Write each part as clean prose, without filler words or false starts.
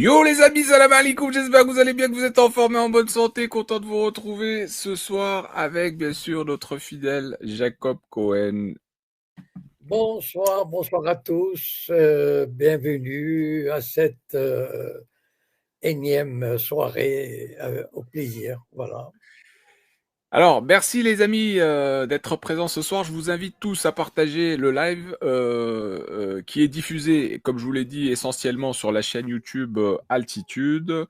Yo les amis, salam alaikum, j'espère que vous allez bien, que vous êtes en forme et en bonne santé, content de vous retrouver ce soir avec bien sûr notre fidèle Jacob Cohen. Bonsoir, bonsoir à tous. Bienvenue à cette énième soirée au plaisir. Voilà. Alors, merci les amis d'être présents ce soir. Je vous invite tous à partager le live qui est diffusé, comme je vous l'ai dit, essentiellement sur la chaîne YouTube Altitude,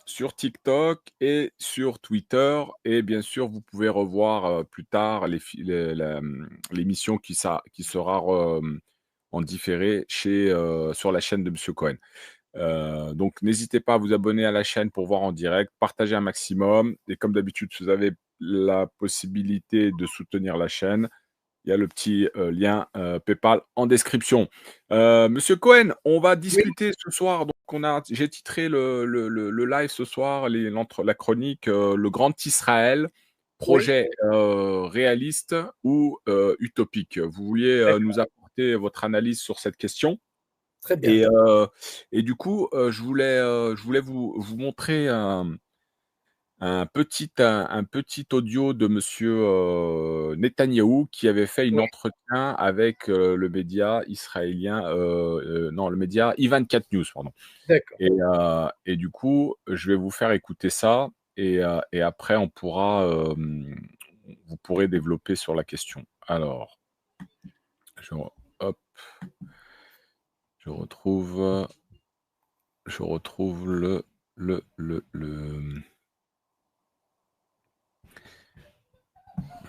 sur TikTok et sur Twitter. Et bien sûr, vous pouvez revoir plus tard l'émission qui sera en différé sur la chaîne de Monsieur Cohen. Donc, n'hésitez pas à vous abonner à la chaîne pour voir en direct, partager un maximum. Et comme d'habitude, vous avez la possibilité de soutenir la chaîne. Il y a le petit lien PayPal en description. Monsieur Cohen, on va Oui, discuter ce soir. Donc, j'ai titré le live ce soir, la chronique, le Grand Israël, oui, projet réaliste ou utopique. Vous vouliez nous apporter votre analyse sur cette question. très bien. Et du coup, je voulais vous montrer un petit audio de Monsieur Netanyahou qui avait fait une Oui, entretien avec le média israélien, non, le média I24 News, pardon. d'accord. Et du coup, je vais vous faire écouter ça et après vous pourrez développer sur la question. Alors, hop, je retrouve le.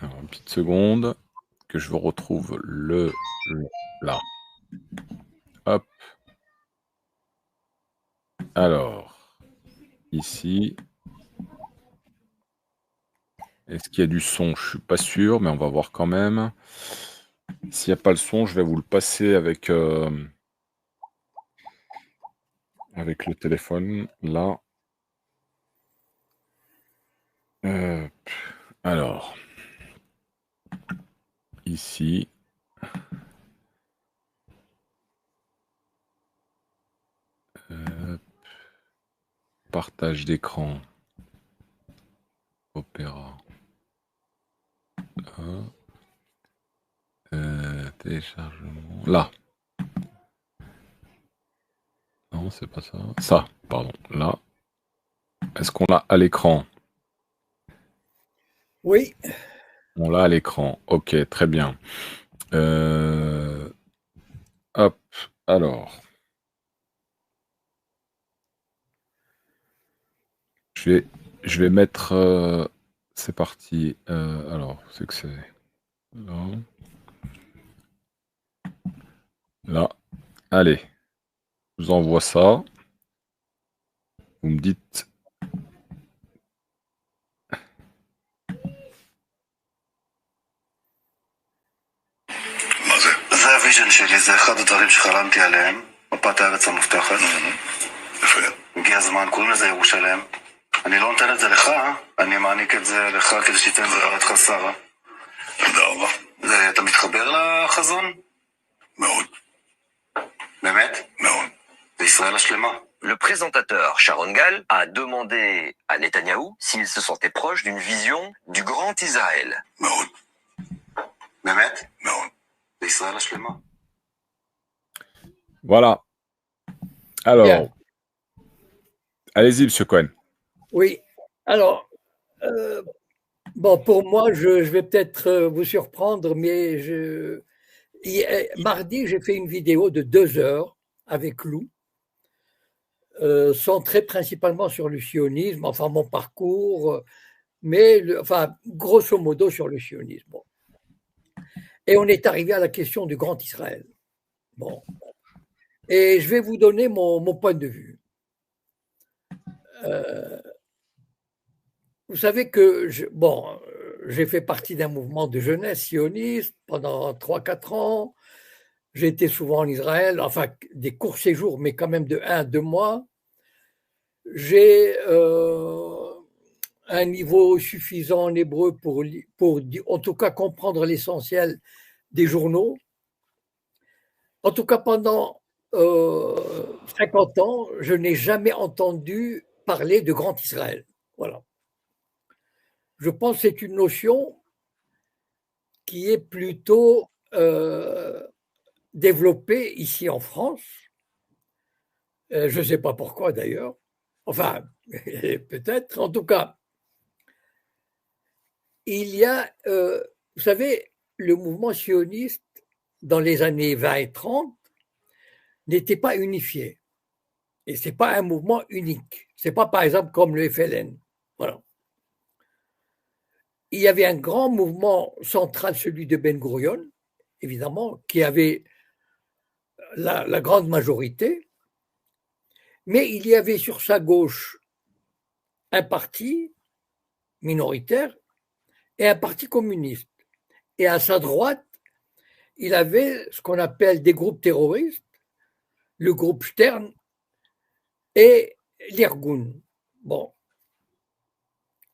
Alors, une petite seconde que je vous retrouve là. Hop. Alors, ici. Est-ce qu'il y a du son? Je suis pas sûr, mais on va voir quand même. S'il n'y a pas le son, je vais vous le passer avec le téléphone. Là. Alors, ici. Partage d'écran. Opéra. Téléchargement. Là. Non, c'est pas ça. Ça, pardon. Là. Est-ce qu'on l'a à l'écran? Oui, On l'a à l'écran. Ok, très bien. Hop. Alors. Je vais mettre. C'est parti. Alors, c'est que c'est. Là. Là. Allez. Je vous envoie ça. Vous me dites. זה הוויז'ן שלי, זה אחד הדברים שחלמתי עליהם, מפת הארץ המובטחת. יפה. הגיע הזמן, קוראים לזה ירושלים. אני לא נותן את זה לך, אני מעניק את זה לך כדי שתיתן את זה לרעתך שרה. תודה רבה. אתה מתחבר לחזון? מאוד. באמת? מאוד. זה ישראל השלמה. Le présentateur Sharon Gall a demandé à Netanyahou s'il se sentait proche d'une vision du grand Israël. מאוד. באמת? מאוד. זה ישראל השלמה. Voilà. Alors. bien. Allez-y, Monsieur Cohen. Oui. Alors, bon, pour moi, je vais peut-être vous surprendre, mais mardi, j'ai fait une vidéo de 2 heures avec Lou, centrée principalement sur le sionisme, enfin mon parcours, mais enfin, grosso modo sur le sionisme. Bon. Et on est arrivé à la question du Grand Israël. Bon. Et je vais vous donner mon point de vue. Vous savez que j'ai fait partie d'un mouvement de jeunesse sioniste pendant 3-4 ans. J'ai été souvent en Israël, enfin des courts séjours, mais quand même de 1 à 2 mois. J'ai un niveau suffisant en hébreu pour en tout cas comprendre l'essentiel des journaux. En tout cas, pendant 50 ans, je n'ai jamais entendu parler de Grand Israël. Voilà. Je pense que c'est une notion qui est plutôt développée ici en France. Je ne sais pas pourquoi d'ailleurs. Enfin, peut-être. En tout cas, il y a, vous savez, le mouvement sioniste dans les années 20 et 30 n'était pas unifié. Et ce n'est pas un mouvement unique. Ce n'est pas par exemple comme le FLN. Voilà. Il y avait un grand mouvement central, celui de Ben Gurion, évidemment, qui avait la grande majorité, mais il y avait sur sa gauche un parti minoritaire et un parti communiste. Et à sa droite, il avait ce qu'on appelle des groupes terroristes, le groupe Stern et l'Irgun. Bon.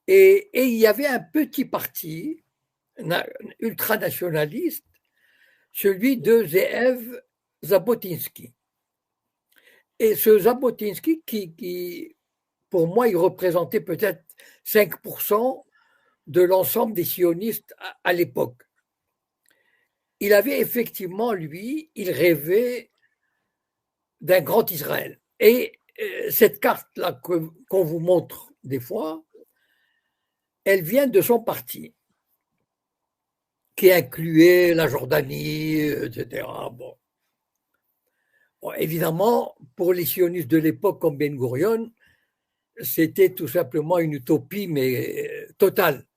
Et il y avait un petit parti ultranationaliste, celui de Zeev Zabotinsky. Et ce Zabotinsky, qui pour moi, il représentait peut-être 5% de l'ensemble des sionistes à l'époque. Il avait effectivement, lui, il rêvait d'un grand Israël. Et cette carte-là qu'on vous montre des fois, elle vient de son parti, qui incluait la Jordanie, etc. Bon. Bon, évidemment, pour les sionistes de l'époque comme Ben Gurion, c'était tout simplement une utopie, mais totale.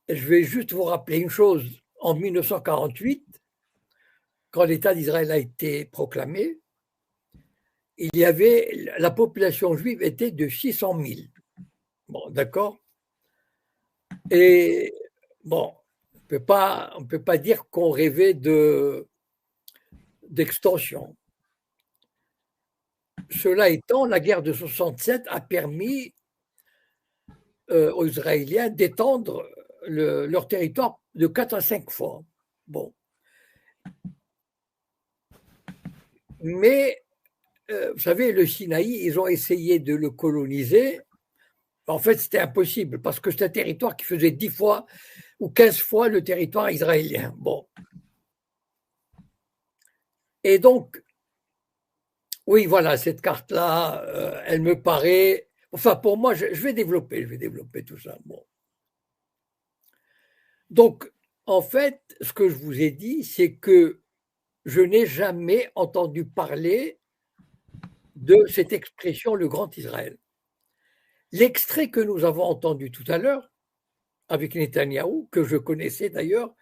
Je vais juste vous rappeler une chose. En 1948, quand l'État d'Israël a été proclamé, il y avait, la population juive était de 600 000. Bon, d'accord. Et bon, on ne peut pas dire qu'on rêvait d'extension. Cela étant, la guerre de 67 a permis aux Israéliens d'étendre leur territoire de 4 à 5 fois. Bon. Mais, vous savez, le Sinaï, ils ont essayé de le coloniser. En fait, c'était impossible parce que c'était un territoire qui faisait 10 fois ou 15 fois le territoire israélien. Bon. Et donc, oui, voilà, cette carte-là, elle me paraît. Enfin, pour moi, je vais développer tout ça. Bon. Donc, en fait, ce que je vous ai dit, c'est que je n'ai jamais entendu parler de cette expression, le Grand Israël. L'extrait que nous avons entendu tout à l'heure, avec Netanyahou, que je connaissais d'ailleurs,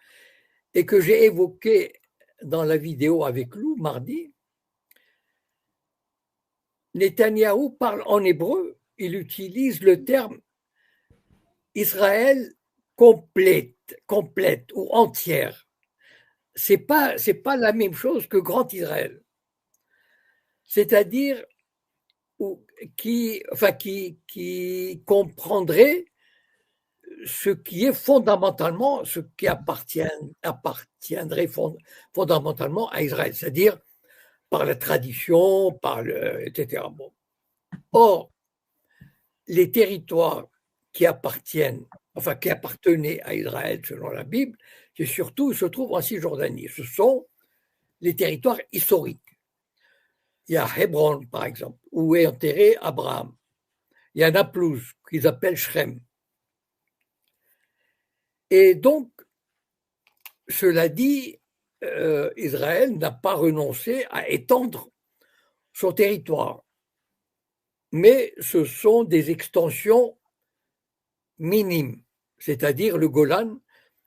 et que j'ai évoqué dans la vidéo avec Lou mardi, Netanyahou parle en hébreu, il utilise le terme Israël complète ou entière. C'est pas la même chose que Grand Israël. C'est-à-dire qui comprendrait ce qui est fondamentalement, ce qui appartiendrait fondamentalement à Israël, c'est-à-dire par la tradition, etc. Bon. Or, les territoires qui appartenaient à Israël selon la Bible, c'est surtout, se trouvent en Cisjordanie. Ce sont les territoires historiques. Il y a Hébron, par exemple, où est enterré Abraham. Il y a Naplouse, qu'ils appellent Shrem. Et donc, cela dit, Israël n'a pas renoncé à étendre son territoire. Mais ce sont des extensions minimes, c'est-à-dire le Golan.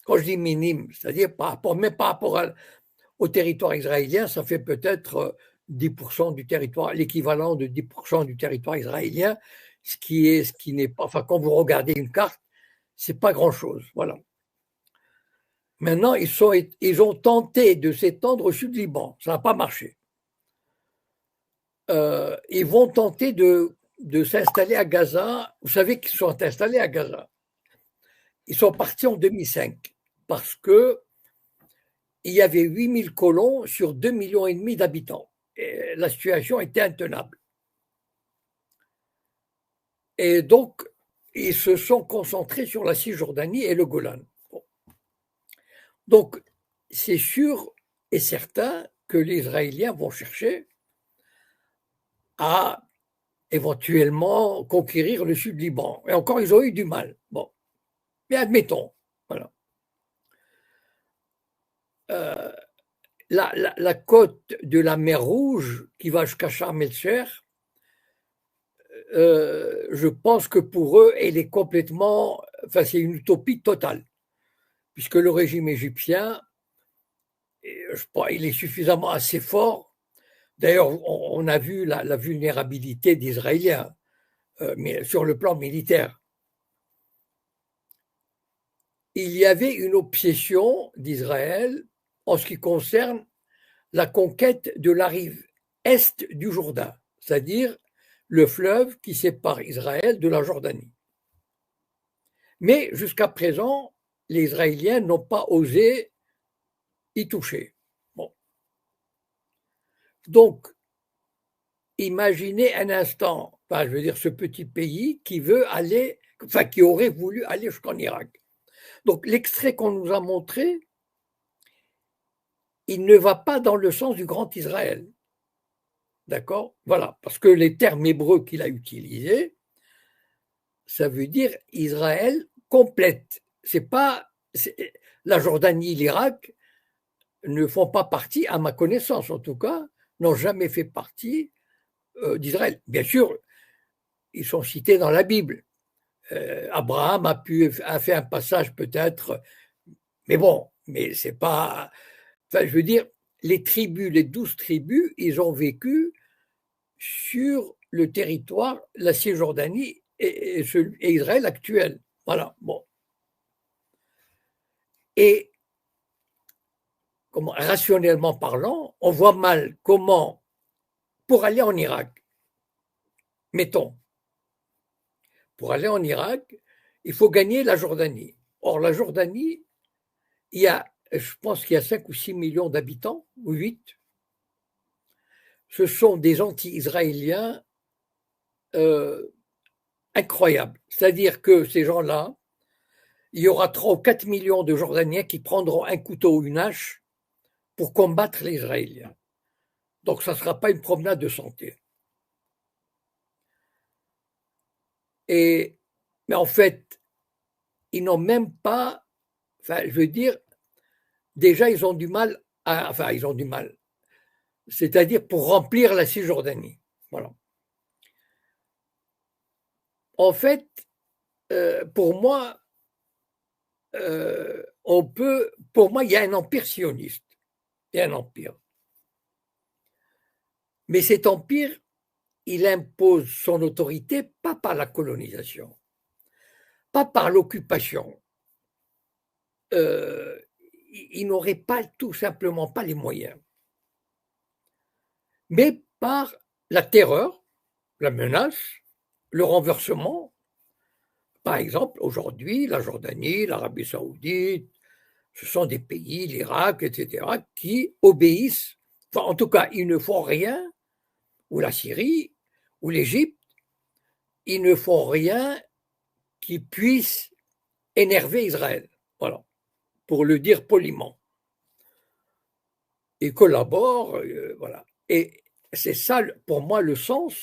Quand je dis minime, c'est-à-dire même par rapport au territoire israélien, ça fait peut-être 10% du territoire, l'équivalent de 10% du territoire israélien, ce qui n'est pas, enfin, quand vous regardez une carte, c'est pas grand-chose, voilà. Maintenant, ils ont tenté de s'étendre au sud Liban, ça n'a pas marché. Ils vont tenter de s'installer à Gaza. Vous savez qu'ils sont installés à Gaza. Ils sont partis en 2005 parce que il y avait 8000 colons sur 2,5 millions d'habitants. Et la situation était intenable. Et donc, ils se sont concentrés sur la Cisjordanie et le Golan. Bon. Donc, c'est sûr et certain que les Israéliens vont chercher à éventuellement conquérir le sud Liban. Et encore, ils ont eu du mal. Bon, mais admettons, voilà. La côte de la mer Rouge qui va jusqu'à Sharm el-Sheikh, je pense que pour eux, elle est complètement, enfin, c'est une utopie totale, puisque le régime égyptien, je pense, il est suffisamment assez fort. D'ailleurs, on a vu la vulnérabilité des Israéliens, mais sur le plan militaire. Il y avait une obsession d'Israël en ce qui concerne la conquête de la rive est du Jourdain, c'est-à-dire le fleuve qui sépare Israël de la Jordanie. Mais jusqu'à présent, les Israéliens n'ont pas osé y toucher. Bon. Donc, imaginez un instant, enfin, je veux dire, ce petit pays qui veut aller, enfin, qui aurait voulu aller jusqu'en Irak. Donc, l'extrait qu'on nous a montré, il ne va pas dans le sens du grand Israël. D'accord? Voilà, parce que les termes hébreux qu'il a utilisés, ça veut dire Israël complète. C'est pas la Jordanie, l'Irak ne font pas partie, à ma connaissance en tout cas, n'ont jamais fait partie d'Israël. Bien sûr, ils sont cités dans la Bible. Abraham a fait un passage peut-être, mais bon, mais c'est pas. Enfin, je veux dire, les tribus, les 12 tribus, ils ont vécu sur le territoire, la Cisjordanie et Israël actuel. Voilà, bon. Et rationnellement parlant, on voit mal comment, pour aller en Irak, mettons, pour aller en Irak, il faut gagner la Jordanie. Or, la Jordanie, je pense qu'il y a 5 ou 6 millions d'habitants, ou 8. Ce sont des anti-israéliens incroyables. C'est-à-dire que ces gens-là, il y aura 3 ou 4 millions de Jordaniens qui prendront un couteau ou une hache pour combattre les Israéliens. Donc, ça ne sera pas une promenade de santé. Mais en fait, ils n'ont même pas, enfin, je veux dire, déjà, ils ont du mal, ils ont du mal, c'est-à-dire pour remplir la Cisjordanie. Voilà. En fait, pour moi, il y a un empire sioniste. Il y a un empire. Mais cet empire, il impose son autorité pas par la colonisation, pas par l'occupation. Il n'aurait pas tout simplement pas les moyens, mais par la terreur, la menace, le renversement. Par exemple, aujourd'hui, la Jordanie, l'Arabie saoudite, ce sont des pays, l'Irak, etc., qui obéissent, enfin en tout cas, ils ne font rien, ou la Syrie, ou l'Égypte, ils ne font rien qui puisse énerver Israël. Voilà, pour le dire poliment. Ils collaborent, voilà. Et c'est ça, pour moi, le sens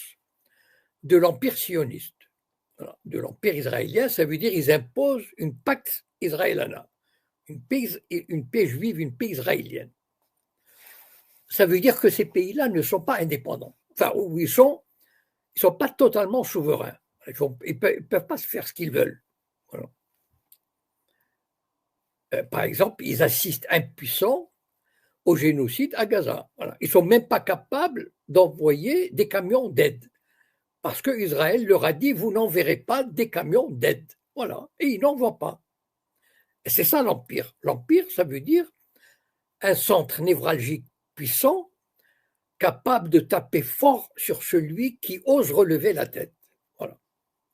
de l'empire sioniste. Voilà. De l'empire israélien, ça veut dire qu'ils imposent une pax israélana, une paix juive, une paix israélienne. Ça veut dire que ces pays-là ne sont pas indépendants. Enfin, où ils sont pas totalement souverains. Ils peuvent pas se faire ce qu'ils veulent. Voilà. Par exemple, ils assistent impuissants au génocide à Gaza. Voilà. Ils ne sont même pas capables d'envoyer des camions d'aide. Parce qu'Israël leur a dit, vous n'enverrez pas des camions d'aide. Voilà. Et ils n'envoient pas. Et c'est ça l'empire. L'empire, ça veut dire un centre névralgique puissant, capable de taper fort sur celui qui ose relever la tête. Voilà.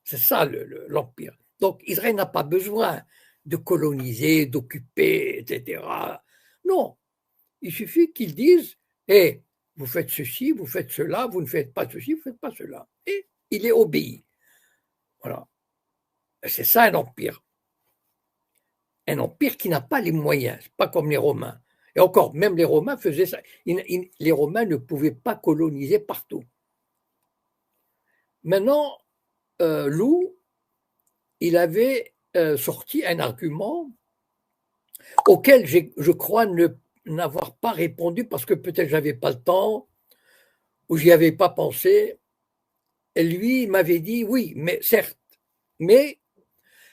C'est ça l'empire. Donc Israël n'a pas besoin de coloniser, d'occuper, etc. Non, Il suffit qu'ils disent « Eh, vous faites ceci, vous faites cela, vous ne faites pas ceci, vous ne faites pas cela. » Et il est obéi. Voilà. C'est ça un empire. Un empire qui n'a pas les moyens, c'est pas comme les Romains. Et encore, même les Romains faisaient ça. Les Romains ne pouvaient pas coloniser partout. Maintenant, Lou, il avait sorti un argument auquel je crois n'avoir pas répondu parce que peut-être j'avais pas le temps ou j'y avais pas pensé. Et lui, il m'avait dit oui, mais certes, mais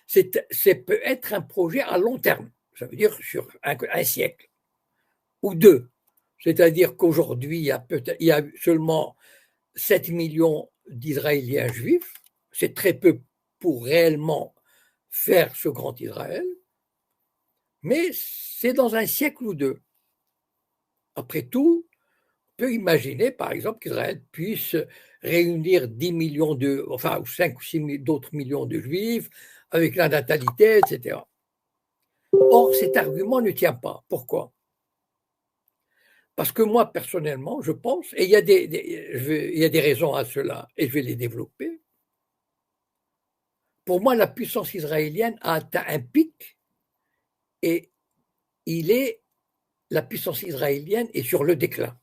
c'est peut être un projet à long terme. Ça veut dire sur un siècle ou deux. C'est-à-dire qu'aujourd'hui, il y a seulement 7 millions d'Israéliens juifs. C'est très peu pour réellement faire ce grand Israël. Mais c'est dans un siècle ou deux. Après tout, on peut imaginer, par exemple, qu'Israël puisse réunir 10 millions ou 5 ou 6 d'autres millions de juifs avec la natalité, etc. Or, cet argument ne tient pas. Pourquoi? Parce que moi, personnellement, je pense, et il y a des raisons à cela, et je vais les développer. Pour moi, la puissance israélienne a atteint un pic, et la puissance israélienne est sur le déclin.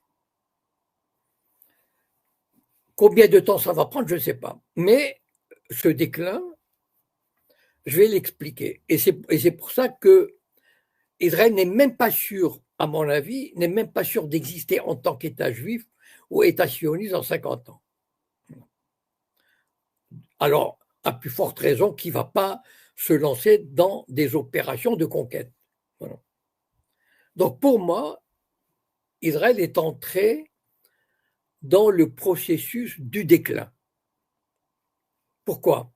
Combien de temps ça va prendre, je ne sais pas. Mais ce déclin, je vais l'expliquer. Et c'est pour ça que Israël n'est même pas sûr, à mon avis, n'est même pas sûr d'exister en tant qu'État juif ou État sioniste dans 50 ans. Alors, à plus forte raison qu'il ne va pas se lancer dans des opérations de conquête. Voilà. Donc, pour moi, Israël est entré dans le processus du déclin. Pourquoi?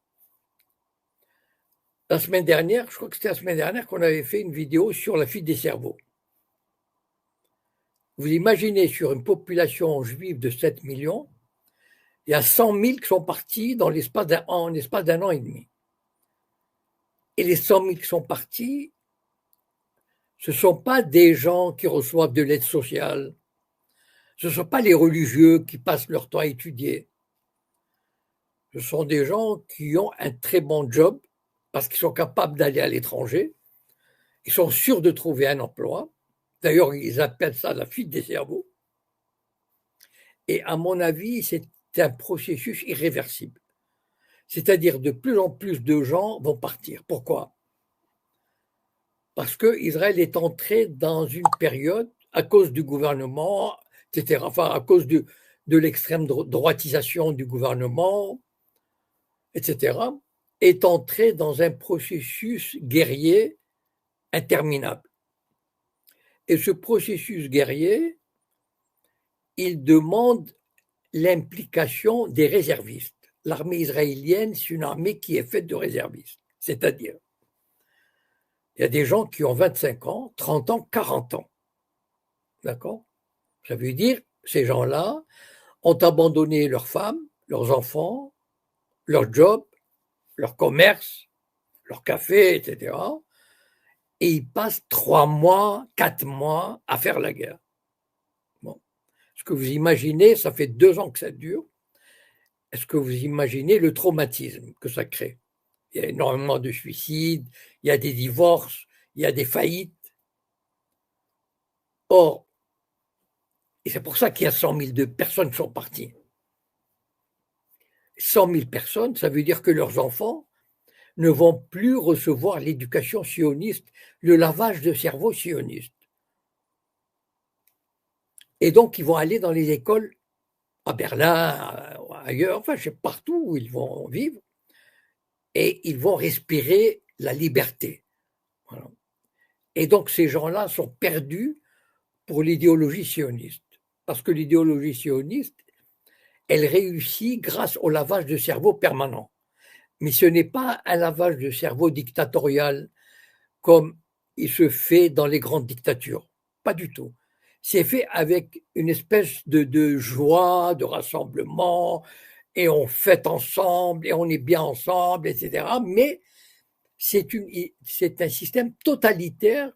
La semaine dernière, je crois que c'était la semaine dernière qu'on avait fait une vidéo sur la fuite des cerveaux. Vous imaginez, sur une population juive de 7 millions, il y a 100 000 qui sont partis dans l'espace d'un an et demi. Et les 100 000 qui sont partis, ce ne sont pas des gens qui reçoivent de l'aide sociale, ce ne sont pas les religieux qui passent leur temps à étudier. Ce sont des gens qui ont un très bon job parce qu'ils sont capables d'aller à l'étranger, ils sont sûrs de trouver un emploi. D'ailleurs, ils appellent ça la fuite des cerveaux. Et à mon avis, c'est un processus irréversible. C'est-à-dire de plus en plus de gens vont partir. Pourquoi? Parce qu'Israël est entré dans une période, à cause du gouvernement, etc., enfin à cause de l'extrême droitisation du gouvernement, etc., est entré dans un processus guerrier interminable. Et ce processus guerrier, il demande l'implication des réservistes. L'armée israélienne, c'est une armée qui est faite de réservistes. C'est-à-dire, il y a des gens qui ont 25 ans, 30 ans, 40 ans. D'accord? Ça veut dire, ces gens-là ont abandonné leurs femmes, leurs enfants, leur job, leur commerce, leur café, etc. Et ils passent 3 mois, 4 mois à faire la guerre. Bon. Est-ce que vous imaginez, ça fait 2 ans que ça dure, est-ce que vous imaginez le traumatisme que ça crée? Il y a énormément de suicides, il y a des divorces, il y a des faillites. Or, et c'est pour ça qu'il y a 100 000 personnes qui sont parties. 100 000 personnes, ça veut dire que leurs enfants ne vont plus recevoir l'éducation sioniste, le lavage de cerveau sioniste. Et donc, ils vont aller dans les écoles à Berlin, ailleurs, enfin, je sais partout où ils vont vivre, et ils vont respirer la liberté. Voilà. Et donc, ces gens-là sont perdus pour l'idéologie sioniste. Parce que l'idéologie sioniste, elle réussit grâce au lavage de cerveau permanent. Mais ce n'est pas un lavage de cerveau dictatorial comme il se fait dans les grandes dictatures. Pas du tout. C'est fait avec une espèce de joie, de rassemblement, et on fête ensemble, et on est bien ensemble, etc. Mais c'est un système totalitaire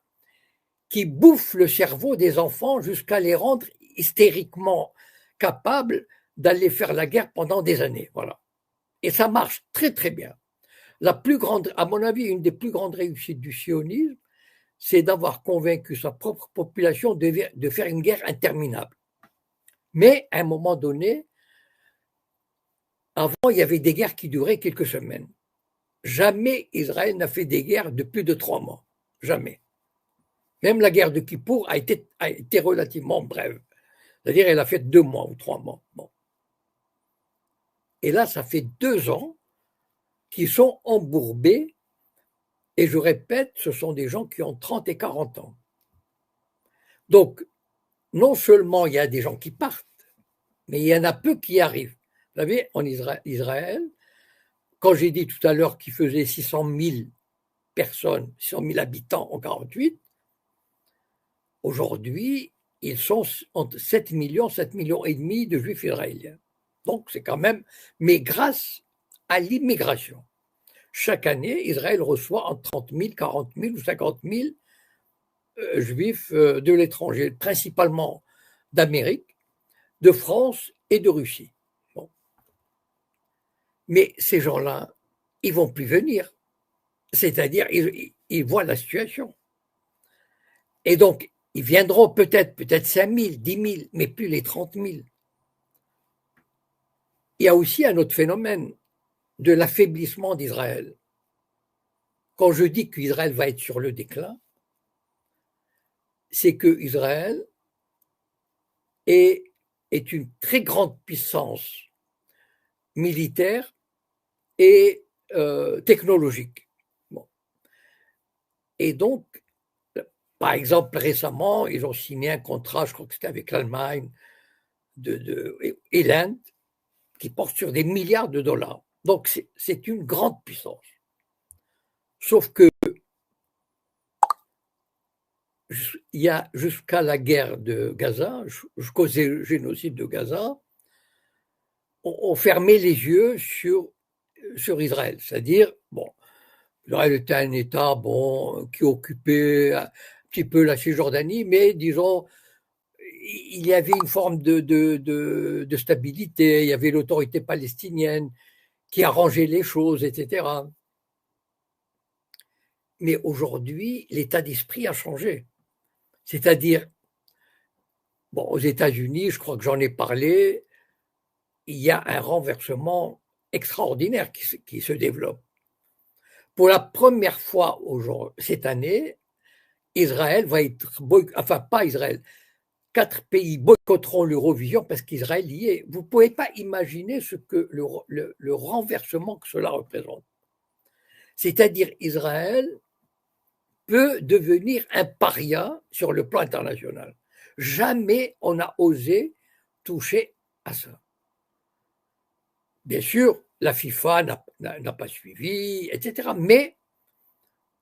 qui bouffent le cerveau des enfants jusqu'à les rendre hystériquement capables d'aller faire la guerre pendant des années. Voilà. Et ça marche très très bien. La plus grande, à mon avis, une des plus grandes réussites du sionisme, c'est d'avoir convaincu sa propre population de faire une guerre interminable. Mais à un moment donné, avant, il y avait des guerres qui duraient quelques semaines. Jamais Israël n'a fait des guerres de plus de 3 mois. Jamais. Même la guerre de Kippour a été relativement brève. C'est-à-dire, elle a fait 2 mois ou 3 mois. Bon. Et là, ça fait 2 ans qu'ils sont embourbés. Et je répète, ce sont des gens qui ont 30 et 40 ans. Donc, non seulement il y a des gens qui partent, mais il y en a peu qui arrivent. Vous savez, en Israël, quand j'ai dit tout à l'heure qu'il faisait 600 000 personnes, 600 000 habitants en 1948, aujourd'hui, ils sont entre 7 millions et demi de juifs israéliens. Donc, c'est quand même, mais grâce à l'immigration. Chaque année, Israël reçoit entre 30 000, 40 000 ou 50 000 juifs de l'étranger, principalement d'Amérique, de France et de Russie. Bon. Mais ces gens-là, ils ne vont plus venir. C'est-à-dire, ils voient la situation. Et donc, ils viendront peut-être 5 000, 10 000, mais plus les 30 000. Il y a aussi un autre phénomène de l'affaiblissement d'Israël. Quand je dis qu'Israël va être sur le déclin, c'est que Israël est une très grande puissance militaire et technologique. Bon. Et donc, par exemple, récemment, ils ont signé un contrat, je crois que c'était avec l'Allemagne et l'Inde, qui porte sur des milliards de dollars. Donc, c'est une grande puissance. Sauf que il y a jusqu'à la guerre de Gaza, jusqu'au génocide de Gaza, on fermait les yeux sur Israël. C'est-à-dire, bon, Israël était un État qui occupait un petit peu la Cisjordanie, mais disons, il y avait une forme de stabilité, il y avait l'autorité palestinienne qui arrangeait les choses, etc. Mais aujourd'hui, l'état d'esprit a changé. C'est-à-dire, bon, aux États-Unis, je crois que j'en ai parlé, il y a un renversement extraordinaire qui se développe. Pour la première fois cette année, Israël va être, enfin pas Israël, 4 pays boycotteront l'Eurovision parce qu'Israël y est. Vous ne pouvez pas imaginer ce que le renversement que cela représente. C'est-à-dire Israël peut devenir un paria sur le plan international. Jamais on n'a osé toucher à ça. Bien sûr, la FIFA n'a pas suivi, etc. Mais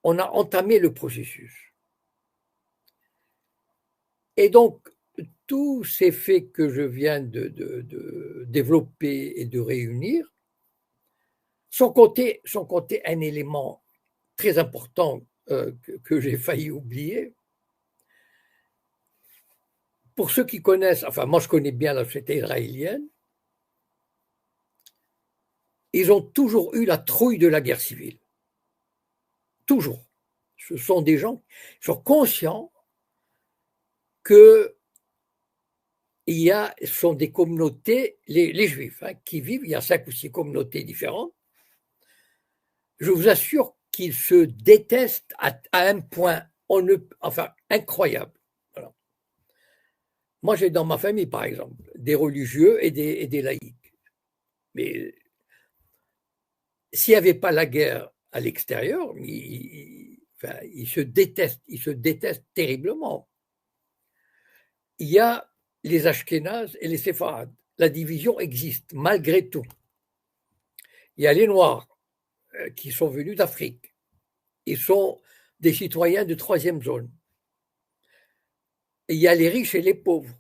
on a entamé le processus. Et donc, tous ces faits que je viens de développer et de réunir, sans compter un élément très important que j'ai failli oublier. Pour ceux qui connaissent, enfin moi je connais bien la société israélienne, ils ont toujours eu la trouille de la guerre civile. Toujours. Ce sont des gens qui sont conscients que ce sont des communautés, les Juifs, qui vivent, il y a 5 ou 6 communautés différentes. Je vous assure qu'ils se détestent à un point incroyable. Voilà. Moi, j'ai dans ma famille, par exemple, des religieux et des laïcs. Mais s'il n'y avait pas la guerre à l'extérieur, ils se détestent terriblement. Il y a les Ashkénazes et les Séfarades. La division existe malgré tout. Il y a les Noirs qui sont venus d'Afrique. Ils sont des citoyens de 3e zone. Et il y a les riches et les pauvres.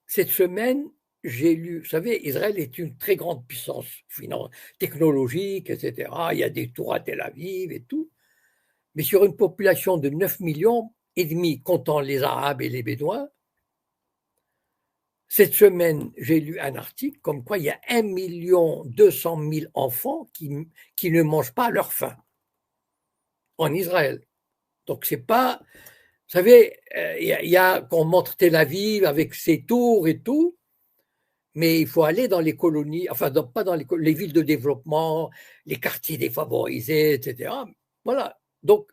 Cette semaine, j'ai lu, vous savez, Israël est une très grande puissance technologique, etc. Il y a des tours à Tel Aviv et tout. Mais sur une population de 9 millions, et demi comptant les Arabes et les Bédouins. Cette semaine, j'ai lu un article comme quoi il y a 1 200 000 enfants qui ne mangent pas à leur faim en Israël. Donc c'est pas, vous savez, il y a qu'on montre Tel Aviv avec ses tours et tout, mais il faut aller dans les colonies, enfin pas dans les villes de développement, les quartiers défavorisés, etc. Voilà. Donc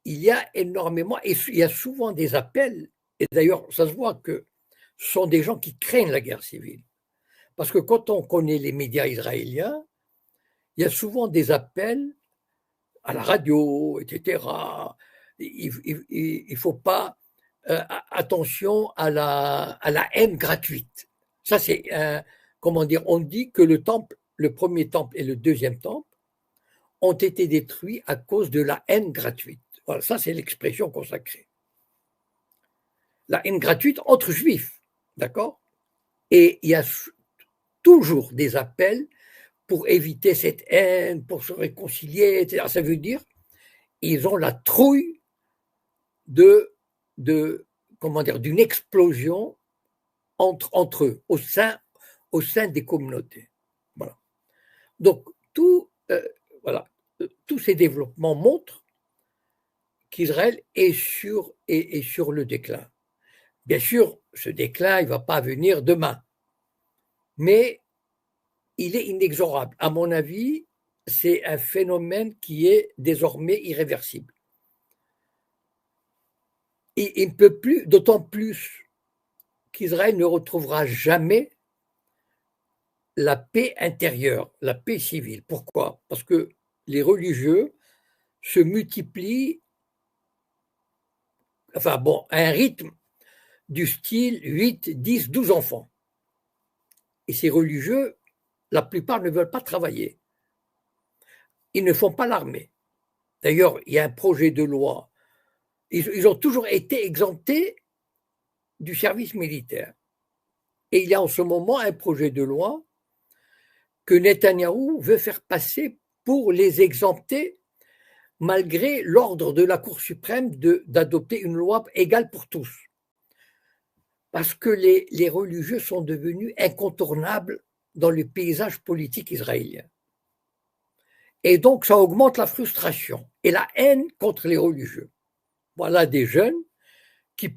il y a énormément, et il y a souvent des appels, et d'ailleurs ça se voit que ce sont des gens qui craignent la guerre civile. Parce que quand on connaît les médias israéliens, il y a souvent des appels à la radio, etc. Il ne faut pas attention à la haine gratuite. Ça, c'est comment dire, on dit que le temple, le premier temple et le deuxième temple ont été détruits à cause de la haine gratuite. Voilà, ça, c'est l'expression consacrée. La haine gratuite entre juifs, d'accord? Et il y a toujours des appels pour éviter cette haine, pour se réconcilier, etc. Ça veut dire ils ont la trouille comment dire, d'une explosion entre eux, au sein des communautés. Voilà. Donc, voilà, tous ces développements montrent qu'Israël est sur le déclin. Bien sûr, ce déclin, il ne va pas venir demain, mais il est inexorable. À mon avis, c'est un phénomène qui est désormais irréversible. Et il ne peut plus, d'autant plus qu'Israël ne retrouvera jamais la paix intérieure, la paix civile. Pourquoi? Parce que les religieux se multiplient, enfin bon, à un rythme du style 8, 10, 12 enfants. Et ces religieux, la plupart ne veulent pas travailler. Ils ne font pas l'armée. D'ailleurs, il y a un projet de loi. Ils ont toujours été exemptés du service militaire. Et il y a en ce moment un projet de loi que Netanyahou veut faire passer pour les exempter, malgré l'ordre de la Cour suprême d'adopter une loi égale pour tous. Parce que les religieux sont devenus incontournables dans le paysage politique israélien. Et donc, ça augmente la frustration et la haine contre les religieux. Voilà des jeunes qui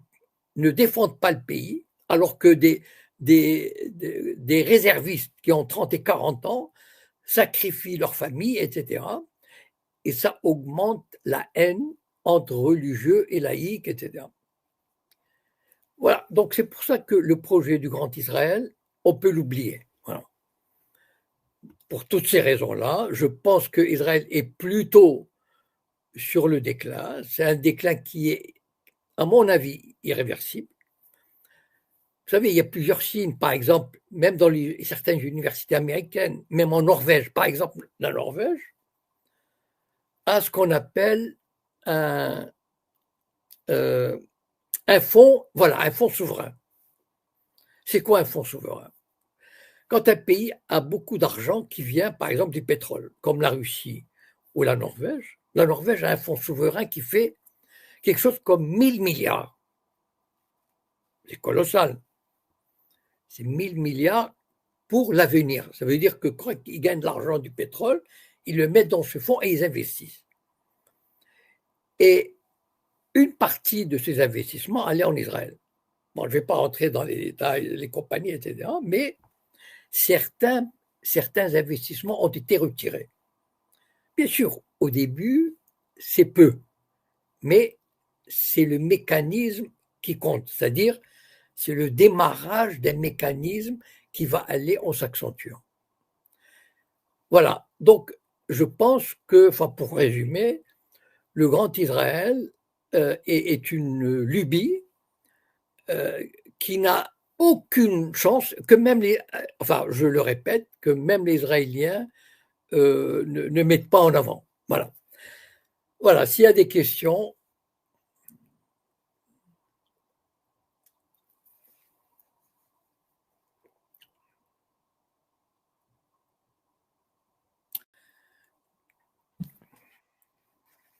ne défendent pas le pays, alors que des réservistes qui ont 30 et 40 ans sacrifient leur famille, etc. Et ça augmente la haine entre religieux et laïcs, etc. Voilà, donc c'est pour ça que le projet du Grand Israël, on peut l'oublier. Voilà. Pour toutes ces raisons-là, je pense qu'Israël est plutôt sur le déclin. C'est un déclin qui est, à mon avis, irréversible. Vous savez, il y a plusieurs signes, par exemple, même dans certaines universités américaines, même en Norvège, par exemple, la Norvège a ce qu'on appelle un fonds, voilà, un fonds souverain. C'est quoi un fonds souverain? Quand un pays a beaucoup d'argent qui vient, par exemple, du pétrole, comme la Russie ou la Norvège a un fonds souverain qui fait quelque chose comme 1000 milliards. C'est colossal. C'est 1000 milliards pour l'avenir. Ça veut dire que quand ils gagnent de l'argent du pétrole, ils le mettent dans ce fonds et ils investissent. Et une partie de ces investissements allait en Israël. Bon, je ne vais pas rentrer dans les détails, les compagnies, etc., mais certains investissements ont été retirés. Bien sûr, au début, c'est peu, mais c'est le mécanisme qui compte, c'est-à-dire c'est le démarrage d'un mécanisme qui va aller en s'accentuant. Voilà, donc je pense que, enfin pour résumer, le Grand Israël est une lubie qui n'a aucune chance, que même enfin je le répète, que même les Israéliens ne mettent pas en avant. Voilà. Voilà, s'il y a des questions.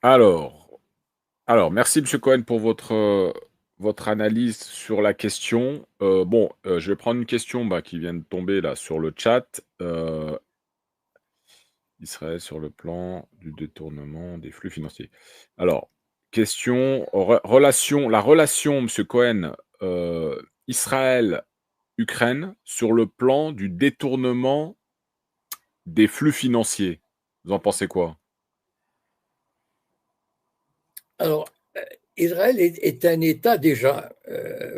Alors, Alors, merci M. Cohen pour votre analyse sur la question. Je vais prendre une question qui vient de tomber là sur le chat. Israël sur le plan du détournement des flux financiers. Alors, question, la relation, M. Cohen, Israël-Ukraine sur le plan du détournement des flux financiers. Vous en pensez quoi? Alors, Israël est un État déjà,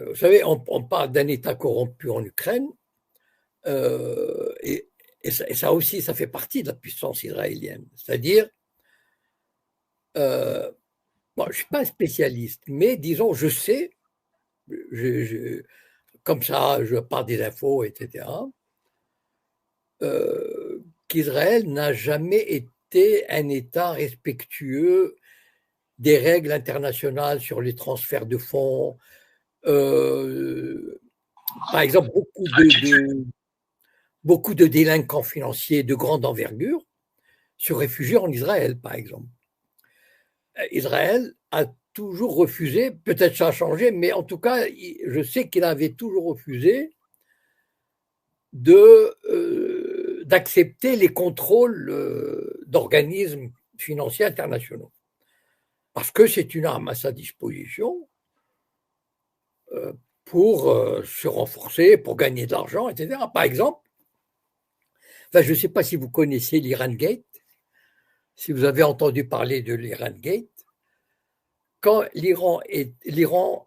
vous savez, on parle d'un État corrompu en Ukraine, et ça aussi, ça fait partie de la puissance israélienne. C'est-à-dire, je ne suis pas un spécialiste, mais disons, je sais, comme ça, je parle des infos, etc., qu'Israël n'a jamais été un État respectueux des règles internationales sur les transferts de fonds. Par exemple, beaucoup de délinquants financiers de grande envergure se réfugient en Israël, par exemple. Israël a toujours refusé, peut-être ça a changé, mais en tout cas, je sais qu'il avait toujours refusé d'accepter les contrôles d'organismes financiers internationaux. Parce que c'est une arme à sa disposition pour se renforcer, pour gagner de l'argent, etc. Par exemple, je ne sais pas si vous connaissez l'Iran Gate, si vous avez entendu parler de l'Iran Gate, quand l'Iran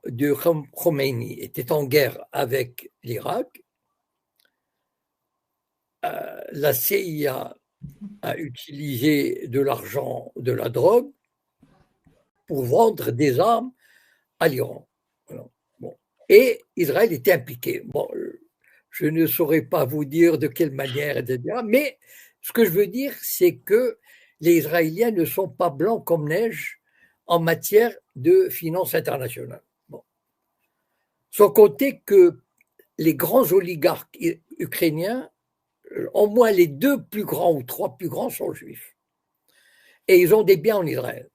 de Khomeini était en guerre avec l'Irak, la CIA a utilisé de l'argent, de la drogue, pour vendre des armes à l'Iran. Voilà. Bon. Et Israël était impliqué. Bon, je ne saurais pas vous dire de quelle manière, etc. Mais ce que je veux dire, c'est que les Israéliens ne sont pas blancs comme neige en matière de finances internationales. Bon. Sans compter que les grands oligarques ukrainiens, au moins les 2 plus grands ou 3 plus grands sont juifs. Et ils ont des biens en Israël.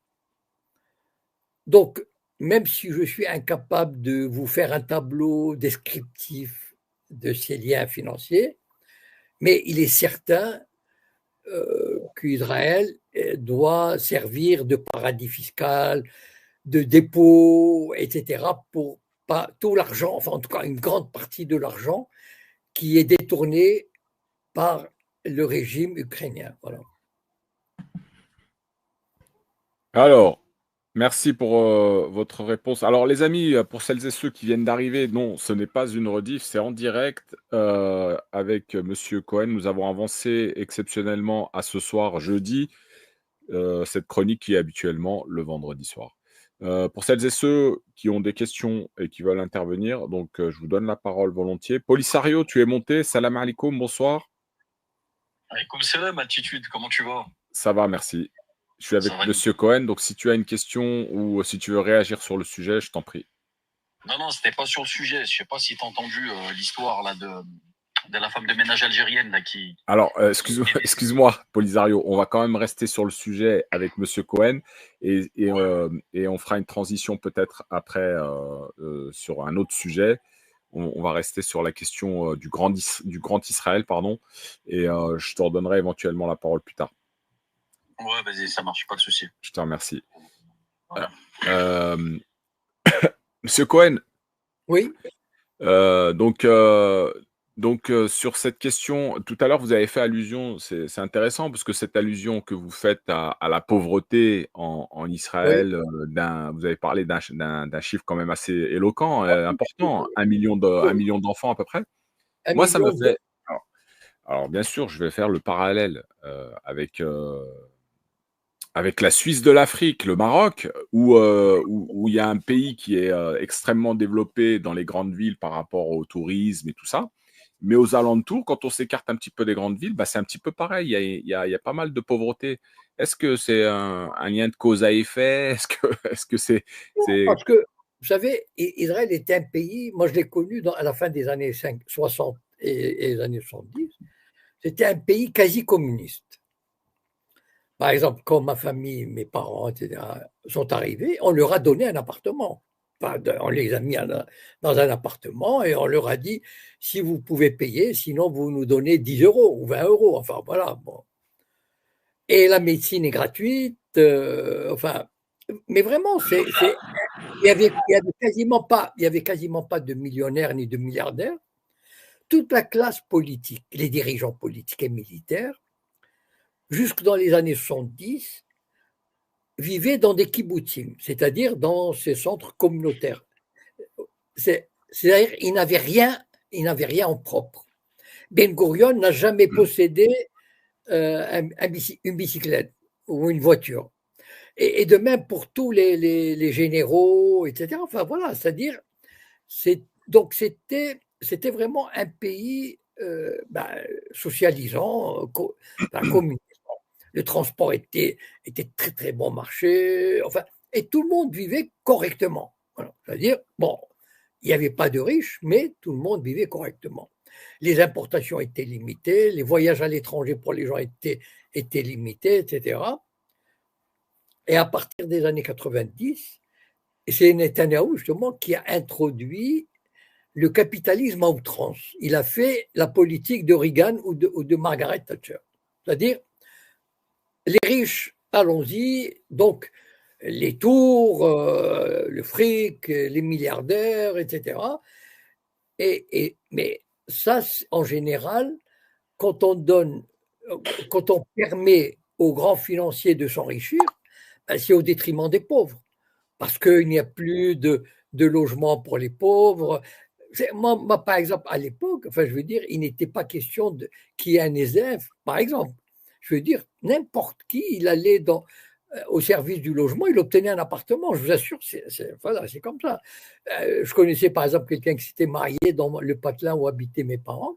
Donc, même si je suis incapable de vous faire un tableau descriptif de ces liens financiers, mais il est certain qu'Israël doit servir de paradis fiscal, de dépôt, etc., pour pas tout l'argent, enfin en tout cas une grande partie de l'argent qui est détourné par le régime ukrainien. Voilà. Alors, merci pour votre réponse. Alors, les amis, pour celles et ceux qui viennent d'arriver, non, ce n'est pas une rediff, c'est en direct avec Monsieur Cohen. Nous avons avancé exceptionnellement à ce soir, jeudi, cette chronique qui est habituellement le vendredi soir. Pour celles et ceux qui ont des questions et qui veulent intervenir, donc je vous donne la parole volontiers. Polisario, tu es monté. Salam alaikum, bonsoir. Alaikum salam, Altitude, comment tu vas? Ça va, merci. Je suis avec Monsieur Cohen, donc si tu as une question ou si tu veux réagir sur le sujet, je t'en prie. Non, c'était pas sur le sujet. Je sais pas si tu as entendu l'histoire là de la femme de ménage algérienne là qui. Alors, excuse-moi, Polisario, on va quand même rester sur le sujet avec Monsieur Cohen et on fera une transition peut-être après sur un autre sujet. On va rester sur la question du grand Israël, pardon, et je te redonnerai éventuellement la parole plus tard. Ouais, vas-y, ça marche, pas de souci. Je te remercie. Voilà. Monsieur Cohen. Oui. Donc, sur cette question, tout à l'heure, vous avez fait allusion, c'est intéressant, parce que cette allusion que vous faites à la pauvreté en Israël, oui. Vous avez parlé d'un chiffre quand même assez éloquent, important, 1 million d'enfants à peu près. Moi, ça me fait... Alors, bien sûr, je vais faire le parallèle avec la Suisse de l'Afrique, le Maroc, où il y a un pays qui est extrêmement développé dans les grandes villes par rapport au tourisme et tout ça. Mais aux alentours, quand on s'écarte un petit peu des grandes villes, c'est un petit peu pareil. Il y a pas mal de pauvreté. Est-ce que c'est un lien de cause à effet? Est-ce que c'est... Parce que, vous savez, Israël était un pays, moi je l'ai connu à la fin des années 60 et les années 70, c'était un pays quasi communiste. Par exemple, quand ma famille, mes parents, etc., sont arrivés, on leur a donné un appartement. Enfin, on les a mis dans un appartement et on leur a dit, si vous pouvez payer, sinon vous nous donnez 10 euros ou 20 euros. Enfin, voilà. Bon. Et la médecine est gratuite. Enfin, mais vraiment, il y avait quasiment pas de millionnaires ni de milliardaires. Toute la classe politique, les dirigeants politiques et militaires, jusque dans les années 70, vivaient dans des kibbutzim, c'est-à-dire dans ces centres communautaires. C'est-à-dire qu'ils n'avaient rien en propre. Ben Gurion n'a jamais possédé une bicyclette ou une voiture. Et de même pour tous les généraux, etc. Enfin voilà, c'est-à-dire, donc c'était vraiment un pays socialisant, communiste. Le transport était très très bon marché, enfin, et tout le monde vivait correctement. Voilà. C'est-à-dire, bon, il n'y avait pas de riches, mais tout le monde vivait correctement. Les importations étaient limitées, les voyages à l'étranger pour les gens étaient limités, etc. Et à partir des années 90, c'est Netanyahou justement qui a introduit le capitalisme à outrance. Il a fait la politique de Reagan ou de Margaret Thatcher. C'est-à-dire, les riches, allons-y, donc les tours, le fric, les milliardaires, etc. Mais ça, en général, quand on permet aux grands financiers de s'enrichir, ben, c'est au détriment des pauvres, parce qu'il n'y a plus de logement pour les pauvres. Moi, par exemple, à l'époque, enfin, je veux dire, il n'était pas question qu'il y ait un ESF, par exemple. Je veux dire, n'importe qui, il allait au service du logement, il obtenait un appartement. Je vous assure, voilà, c'est comme ça. Je connaissais par exemple quelqu'un qui s'était marié dans le patelin où habitaient mes parents.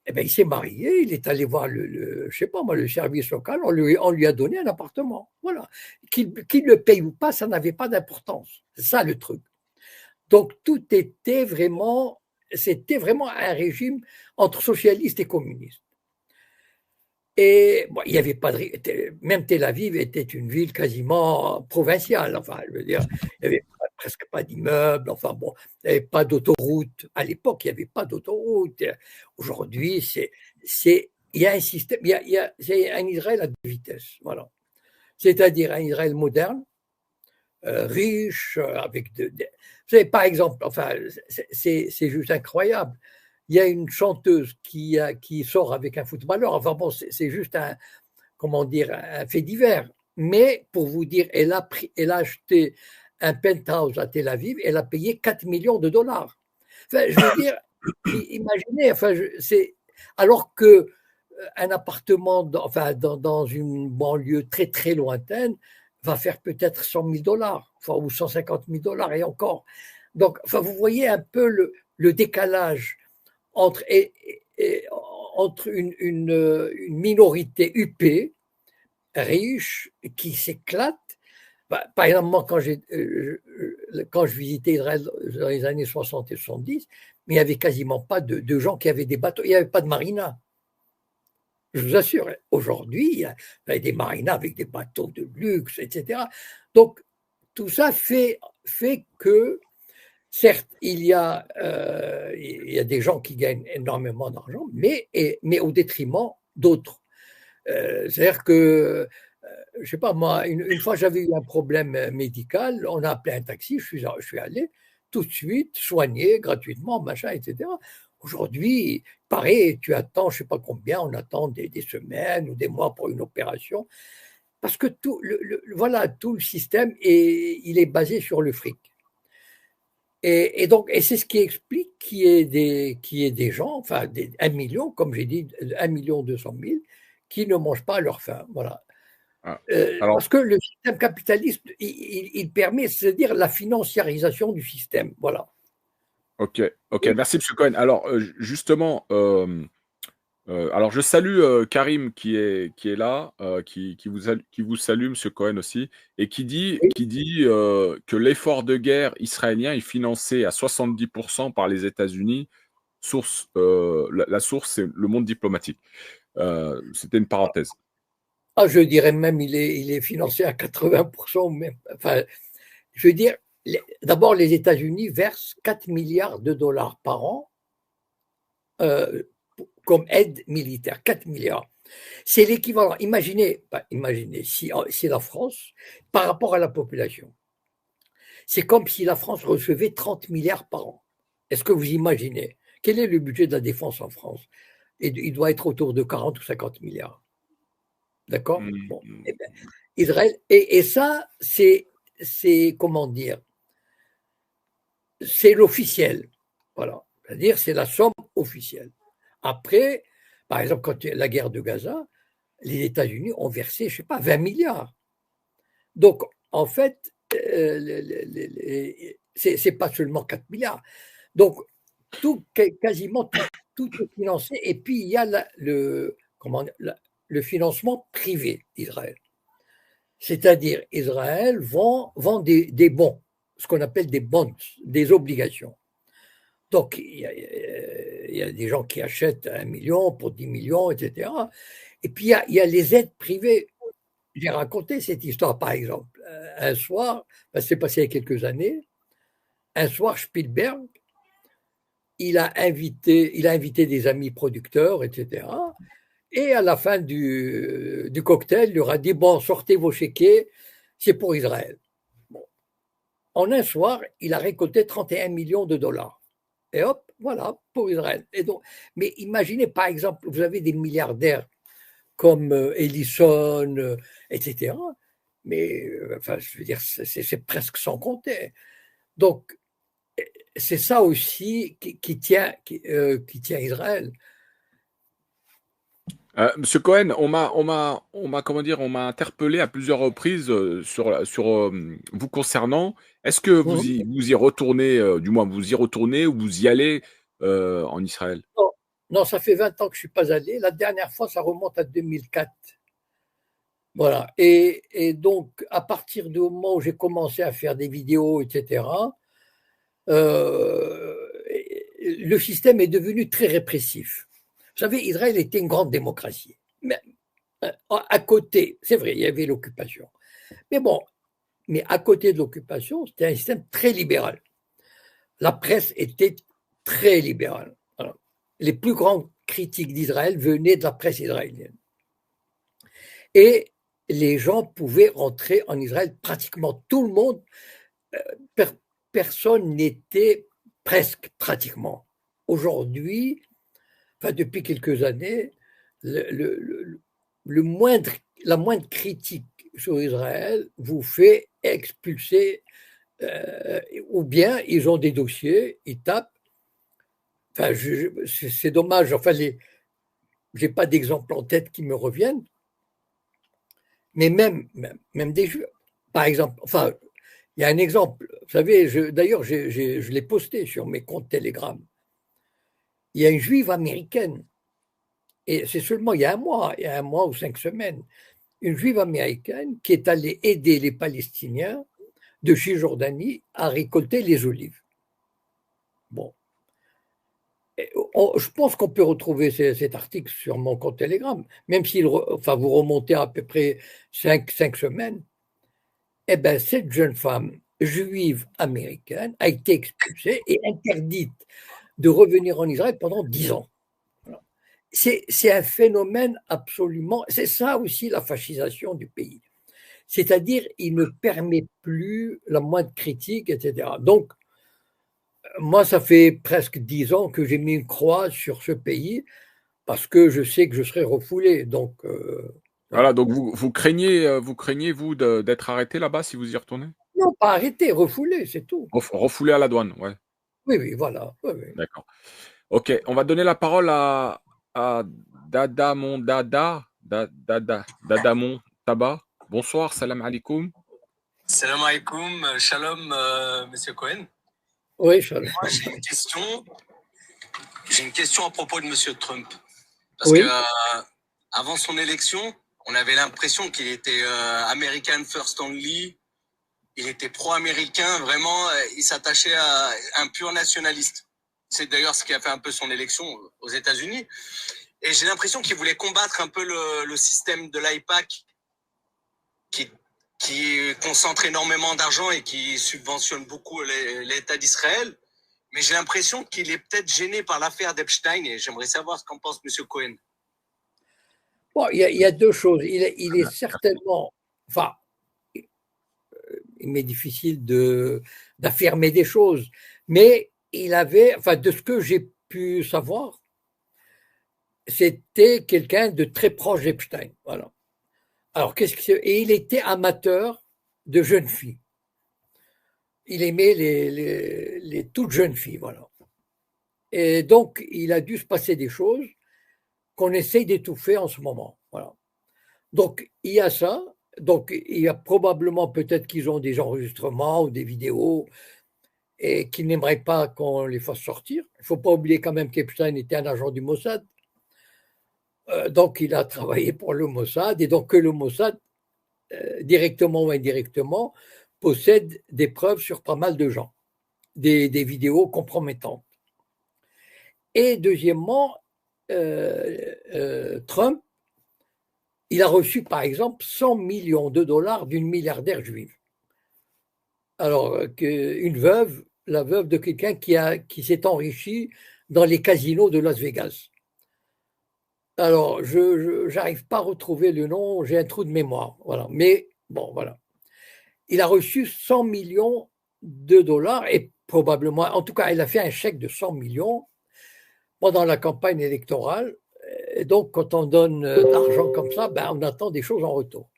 Eh ben, il s'est marié, il est allé voir je sais pas moi, le service local, on lui a donné un appartement. Voilà. Qu'il le paye ou pas, ça n'avait pas d'importance. C'est ça le truc. Donc tout c'était vraiment un régime entre socialiste et communiste. Et bon, il y avait pas même Tel Aviv était une ville quasiment provinciale. Enfin, je veux dire, il n'y avait presque pas d'immeubles. Enfin bon, il n'y avait pas d'autoroute. À l'époque, il n'y avait pas d'autoroute. Aujourd'hui, il y a un système, c'est un Israël à deux vitesses. Voilà. C'est-à-dire un Israël moderne, riche, avec vous savez, par exemple, enfin, c'est juste incroyable. Il y a une chanteuse qui sort avec un footballeur. Enfin bon, c'est juste un fait divers. Mais pour vous dire, elle a acheté un penthouse à Tel Aviv, elle a payé 4 millions de dollars. Enfin, je veux dire, imaginez, enfin, alors que un appartement dans une banlieue très très lointaine va faire peut-être 100 000 dollars, enfin, ou 150 000 dollars et encore. Donc, enfin, vous voyez un peu le décalage entre une minorité huppée, riche, qui s'éclate. Par exemple, moi, quand je visitais Israël dans les années 60 et 70, mais il n'y avait quasiment pas de gens qui avaient des bateaux, il n'y avait pas de marina. Je vous assure, aujourd'hui, il y a des marinas avec des bateaux de luxe, etc. Donc, tout ça fait que, certes, il y a des gens qui gagnent énormément d'argent, mais au détriment d'autres. C'est-à-dire que, je ne sais pas, moi, une fois j'avais eu un problème médical, on a appelé un taxi, je suis allé tout de suite soigné gratuitement, machin, etc. Aujourd'hui, pareil, tu attends, je ne sais pas combien, on attend des semaines ou des mois pour une opération, parce que voilà, tout le système il est basé sur le fric. Et c'est ce qui explique qu'il y ait des gens, enfin 1 million, comme j'ai dit, 1,2 million, qui ne mangent pas à leur faim. Voilà. Parce que le système capitaliste, il permet, c'est-à-dire la financiarisation du système. Voilà. Ok, merci M. Cohen. Alors justement, alors je salue Karim qui est là, qui vous salue M. Cohen aussi, et qui dit que l'effort de guerre israélien est financé à 70% par les États-Unis. La source, c'est le monde diplomatique. C'était une parenthèse. Ah, je dirais même il est financé à 80%. Même. Enfin, je veux dire, d'abord, les États-Unis versent 4 milliards de dollars par an comme aide militaire. 4 milliards. C'est l'équivalent. Imaginez si la France, par rapport à la population, c'est comme si la France recevait 30 milliards par an. Est-ce que vous imaginez quel est le budget de la défense en France? Il doit être autour de 40 ou 50 milliards. D'accord? Bon. Eh bien, Israël, et ça, c'est, comment dire, c'est l'officiel. Voilà. C'est-à-dire, c'est la somme officielle. Après, par exemple, quand il y a la guerre de Gaza, les États-Unis ont versé, je ne sais pas, 20 milliards. Donc, en fait, c'est pas seulement 4 milliards. Donc, quasiment tout est financé. Et puis, il y a le financement privé d'Israël. C'est-à-dire, Israël vend des bons, ce qu'on appelle des bonds, des obligations. Donc, il y a des gens qui achètent 1 million pour 10 millions, etc. Et puis, il y a les aides privées. J'ai raconté cette histoire, par exemple. Un soir, ça s'est passé il y a quelques années, un soir, Spielberg, il a invité des amis producteurs, etc. Et à la fin du cocktail, il leur a dit, bon, sortez vos chéquiers, c'est pour Israël. Bon. En un soir, il a récolté 31 millions de dollars. Et hop, voilà, pour Israël. Et donc, mais imaginez, par exemple, vous avez des milliardaires comme Ellison, etc. Mais, enfin, je veux dire, c'est presque sans compter. Donc, c'est ça aussi qui tient Israël. Monsieur Cohen, on m'a interpellé à plusieurs reprises sur vous concernant. Est-ce que vous y retournez, du moins vous y retournez ou vous y allez en Israël? Non, non, ça fait 20 ans que je ne suis pas allé. La dernière fois, ça remonte à 2004. Voilà. Et donc, à partir du moment où j'ai commencé à faire des vidéos, etc., le système est devenu très répressif. Vous savez, Israël était une grande démocratie. Mais à côté, c'est vrai, il y avait l'occupation. Mais bon, mais à côté de l'occupation, c'était un système très libéral. La presse était très libérale. Voilà. Les plus grandes critiques d'Israël venaient de la presse israélienne. Et les gens pouvaient rentrer en Israël, pratiquement tout le monde, personne n'était, presque pratiquement. Aujourd'hui, enfin depuis quelques années, la moindre critique sur Israël vous fait expulser, ou bien ils ont des dossiers, ils tapent. Enfin, c'est dommage, enfin, j'ai pas d'exemple en tête qui me reviennent, mais même des jeux. Par exemple, enfin, il y a un exemple, vous savez, d'ailleurs, je l'ai posté sur mes comptes Telegram. Il y a une juive américaine, et c'est seulement il y a un mois ou 5 semaines, une juive américaine qui est allée aider les Palestiniens de Cisjordanie à récolter les olives. Bon. Je pense qu'on peut retrouver cet article sur mon compte Telegram, même si vous remontez à peu près 5 semaines. Eh bien, cette jeune femme juive américaine a été expulsée et interdite de revenir en Israël pendant 10 ans. Voilà. C'est un phénomène absolument. C'est ça aussi la fascisation du pays. C'est-à-dire, il ne permet plus la moindre critique, etc. Donc, moi, ça fait presque 10 ans que j'ai mis une croix sur ce pays parce que je sais que je serai refoulé. Donc, voilà, donc vous craignez, vous, d'être arrêté là-bas si vous y retournez? non, pas arrêté, refoulé, c'est tout. Refoulé à la douane, ouais. Oui, voilà. Oui. D'accord. Ok, on va donner la parole à Dada mon Dada, Dada mon Taba. Bonsoir, salam alaikum. Salam alaikum, shalom, monsieur Cohen. Oui, shalom. Moi, j'ai une question à propos de monsieur Trump. Parce Oui. que avant son élection, on avait l'impression qu'il était American First Only. Il était pro-américain, vraiment, il s'attachait à un pur nationaliste. C'est d'ailleurs ce qui a fait un peu son élection aux États-Unis. Et j'ai l'impression qu'il voulait combattre un peu le système de l'AIPAC qui concentre énormément d'argent et qui subventionne beaucoup l'État d'Israël. Mais j'ai l'impression qu'il est peut-être gêné par l'affaire d'Epstein et j'aimerais savoir ce qu'en pense M. Cohen. Bon, il y a deux choses. Il est certainement, enfin, il m'est difficile d'affirmer des choses, mais il avait, enfin, de ce que j'ai pu savoir, c'était quelqu'un de très proche d'Epstein. Voilà. Alors, et il était amateur de jeunes filles. Il aimait les toutes jeunes filles, voilà. Et donc, il a dû se passer des choses qu'on essaye d'étouffer en ce moment. Voilà. Donc, il y a ça. Donc, il y a probablement peut-être qu'ils ont des enregistrements ou des vidéos et qu'ils n'aimeraient pas qu'on les fasse sortir. Il ne faut pas oublier quand même qu'Epstein était un agent du Mossad. Donc, il a travaillé pour le Mossad et donc que le Mossad, directement ou indirectement, possède des preuves sur pas mal de gens, des vidéos compromettantes. Et deuxièmement, Trump, il a reçu par exemple 100 millions de dollars d'une milliardaire juive. Alors, une veuve, la veuve de quelqu'un qui s'est enrichi dans les casinos de Las Vegas. Alors, je n'arrive pas à retrouver le nom, j'ai un trou de mémoire. Voilà. Mais bon, voilà. Il a reçu 100 millions de dollars et probablement, en tout cas, il a fait un chèque de 100 millions pendant la campagne électorale. Et donc, quand on donne de l'argent comme ça, ben, on attend des choses en retour.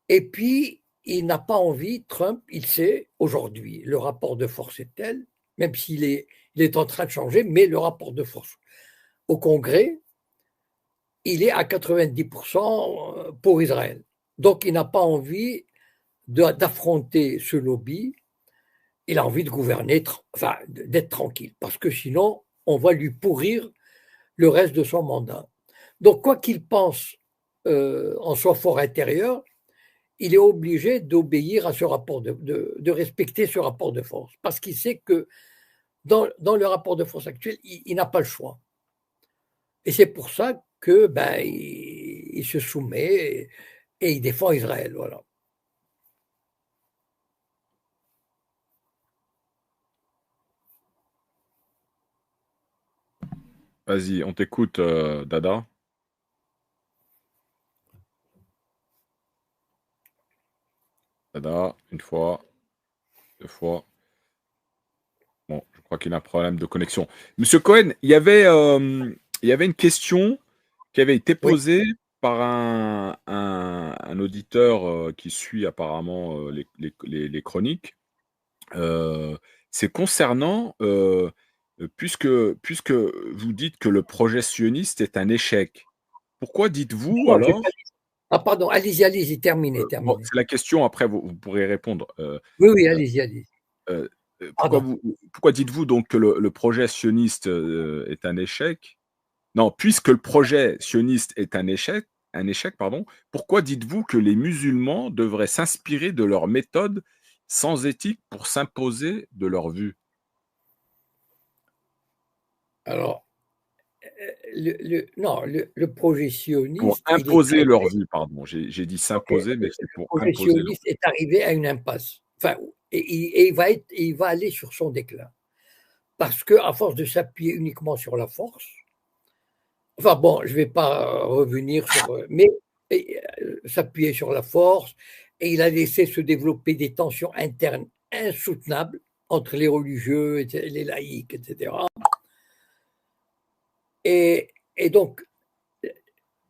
Et puis, il n'a pas envie, Trump, il sait, aujourd'hui, le rapport de force est tel, même s'il est en train de changer, mais le rapport de force au Congrès, il est à 90% pour Israël. Donc, il n'a pas envie d'affronter ce lobby. Il a envie de gouverner, enfin, d'être tranquille, parce que sinon, on va lui pourrir le reste de son mandat. Donc, quoi qu'il pense en son fort intérieur, il est obligé d'obéir à ce rapport, de respecter ce rapport de force, parce qu'il sait que dans le rapport de force actuel, il n'a pas le choix. Et c'est pour ça que ben, il se soumet et il défend Israël. Voilà. Vas-y, on t'écoute, Dada. Dada, une fois, deux fois. Bon, je crois qu'il y a un problème de connexion. Monsieur Cohen, il y avait une question qui avait été Oui. posée par un auditeur qui suit apparemment les chroniques. C'est concernant, puisque vous dites que le projet sioniste est un échec, pourquoi dites-vous Non, alors ah, pardon, allez-y, terminez. bon, c'est la question, après vous pourrez répondre. Oui, allez-y. Pourquoi dites-vous donc que le projet sioniste est un échec? Non, puisque le projet sioniste est un échec, pardon, pourquoi dites-vous que les musulmans devraient s'inspirer de leurs méthodes sans éthique pour s'imposer de leur vue? Alors, le projet sioniste. Pour imposer leur vue, pardon. J'ai dit s'imposer, mais c'est pour imposer. Le projet sioniste est arrivé à une impasse. Enfin, et il va aller sur son déclin. Parce qu'à force de s'appuyer uniquement sur la force, enfin bon, je ne vais pas revenir sur. Mais s'appuyer sur la force, et il a laissé se développer des tensions internes insoutenables entre les religieux, les laïcs, etc. Et donc,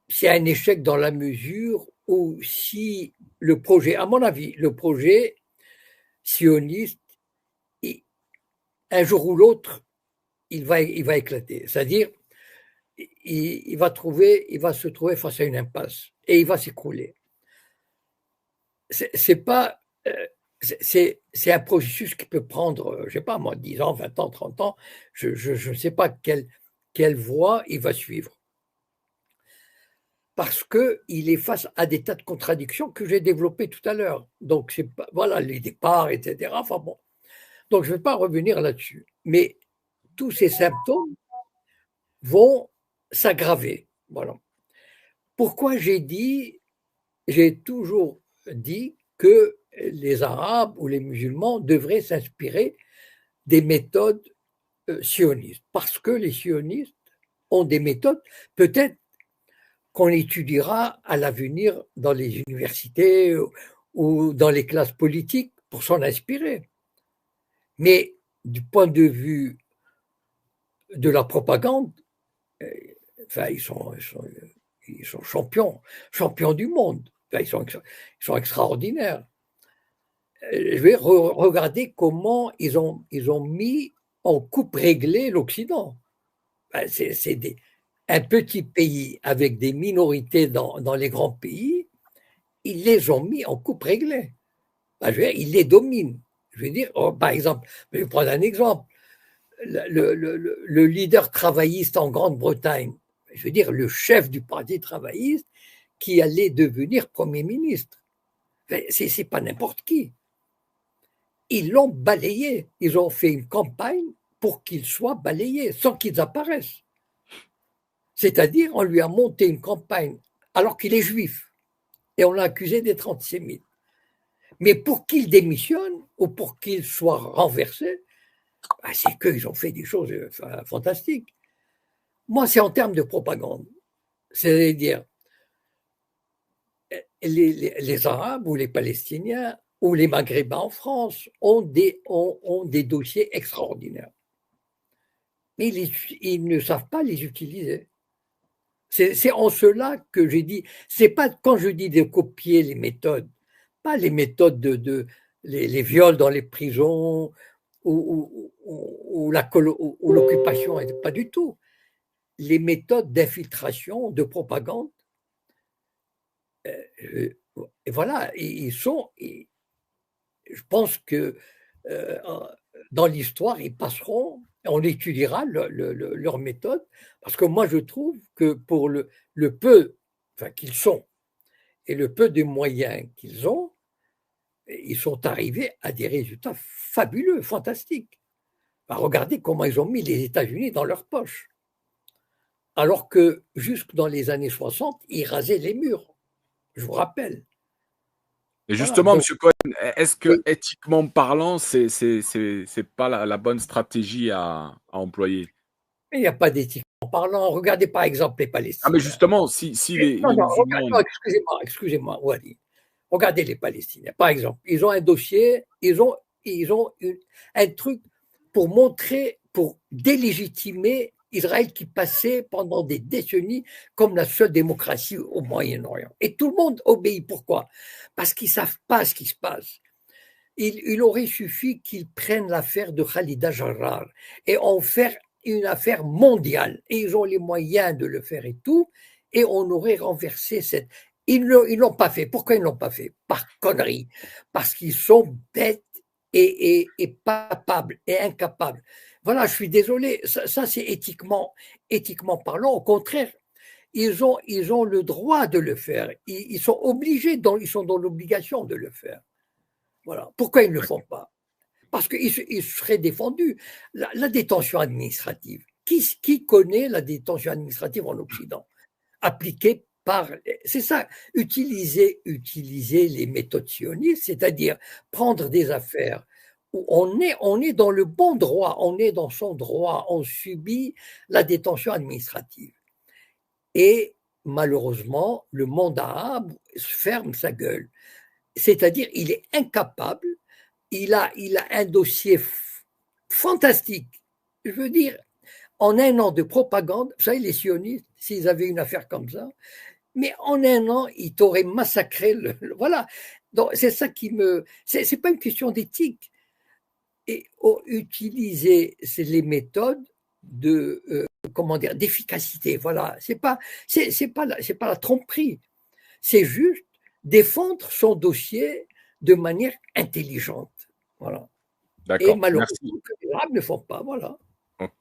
c'est un échec dans la mesure où si le projet, à mon avis, le projet sioniste, un jour ou l'autre, il va éclater. C'est-à-dire, il va se trouver face à une impasse et il va s'écrouler. C'est un processus qui peut prendre, je ne sais pas moi, 10 ans, 20 ans, 30 ans. Je ne sais pas quelle voie il va suivre. Parce qu'il est face à des tas de contradictions que j'ai développées tout à l'heure. Donc, voilà, les départs, etc. Enfin bon. Donc, je ne vais pas revenir là-dessus. Mais tous ces symptômes vont s'aggraver. Voilà. Pourquoi j'ai dit j'ai toujours dit que les Arabes ou les musulmans devraient s'inspirer des méthodes sionistes, parce que les sionistes ont des méthodes, peut-être qu'on étudiera à l'avenir dans les universités ou dans les classes politiques pour s'en inspirer. Mais du point de vue de la propagande, enfin, ils sont champions du monde. Enfin, ils sont extraordinaires. Je vais regarder comment ils ont mis en coupe réglée l'Occident. Ben, c'est un petit pays avec des minorités dans les grands pays, ils les ont mis en coupe réglée. Ben, je veux dire, ils les dominent. Je veux dire, par exemple, je vais prendre un exemple. Le leader travailliste en Grande-Bretagne, je veux dire, le chef du parti travailliste qui allait devenir Premier ministre. C'est pas n'importe qui. Ils l'ont balayé. Ils ont fait une campagne pour qu'il soit balayé, sans qu'ils apparaissent. C'est-à-dire, on lui a monté une campagne alors qu'il est juif et on l'a accusé d'être antisémite. Mais pour qu'il démissionne ou pour qu'il soit renversé, c'est qu'ils ont fait des choses fantastiques. Moi, c'est en termes de propagande. C'est-à-dire, les Arabes ou les Palestiniens ou les Maghrébins en France ont des dossiers extraordinaires. Mais ils ne savent pas les utiliser. C'est en cela que j'ai dit, c'est pas quand je dis de copier les méthodes, pas les méthodes les viols dans les prisons ou l'occupation, pas du tout. Les méthodes d'infiltration, de propagande, et voilà, je pense que dans l'histoire, ils passeront, on étudiera leur méthode, parce que moi je trouve que pour le peu qu'ils sont et le peu de moyens qu'ils ont, ils sont arrivés à des résultats fabuleux, fantastiques. Regardez comment ils ont mis les États-Unis dans leur poche. Alors que jusque dans les années 60, ils rasaient les murs. Je vous rappelle. Et justement, Voilà, M. Cohen, est-ce que oui. éthiquement parlant, c'est pas la bonne stratégie à employer? Il n'y a pas d'éthique en parlant. Regardez par exemple les Ah, mais Palestiniens. justement, si Non, les non, musulmans. non, excusez-moi, Wadi. Regardez les Palestiniens, par exemple. Ils ont un dossier, ils ont un truc pour montrer, pour délégitimer Israël qui passait pendant des décennies comme la seule démocratie au Moyen-Orient. Et tout le monde obéit. Pourquoi? Parce qu'ils ne savent pas ce qui se passe. Il aurait suffi qu'ils prennent l'affaire de Khalida Jarrar et en faire une affaire mondiale. Et ils ont les moyens de le faire et tout. Et on aurait renversé cette. Ils ne l'ont pas fait. Pourquoi ils ne l'ont pas fait? Par connerie. Parce qu'ils sont bêtes et pas capables et incapables. Voilà, je suis désolé. Ça c'est éthiquement parlant. Au contraire, ils ont le droit de le faire. Ils sont obligés, ils sont dans l'obligation de le faire. Voilà. Pourquoi ils ne le font pas? Parce qu'ils seraient défendus. La détention administrative. Qui connaît la détention administrative en Occident? Appliquée par. C'est ça, utiliser les méthodes sionistes, c'est-à-dire prendre des affaires où on est dans le bon droit, on est dans son droit, on subit la détention administrative. Et malheureusement, le monde arabe ferme sa gueule. C'est-à-dire, il est incapable, il a un dossier fantastique. Je veux dire, en un an de propagande, vous savez, les sionistes, s'ils avaient une affaire comme ça, mais en un an, ils t'auraient massacré. Voilà. Donc, c'est ça qui me. C'est pas une question d'éthique. Et utiliser les méthodes de. Comment dire, d'efficacité. Voilà. C'est pas la tromperie. C'est juste défendre son dossier de manière intelligente. Voilà. Et D'accord, malheureusement, merci. les Arabes ne font pas. Voilà. Ok.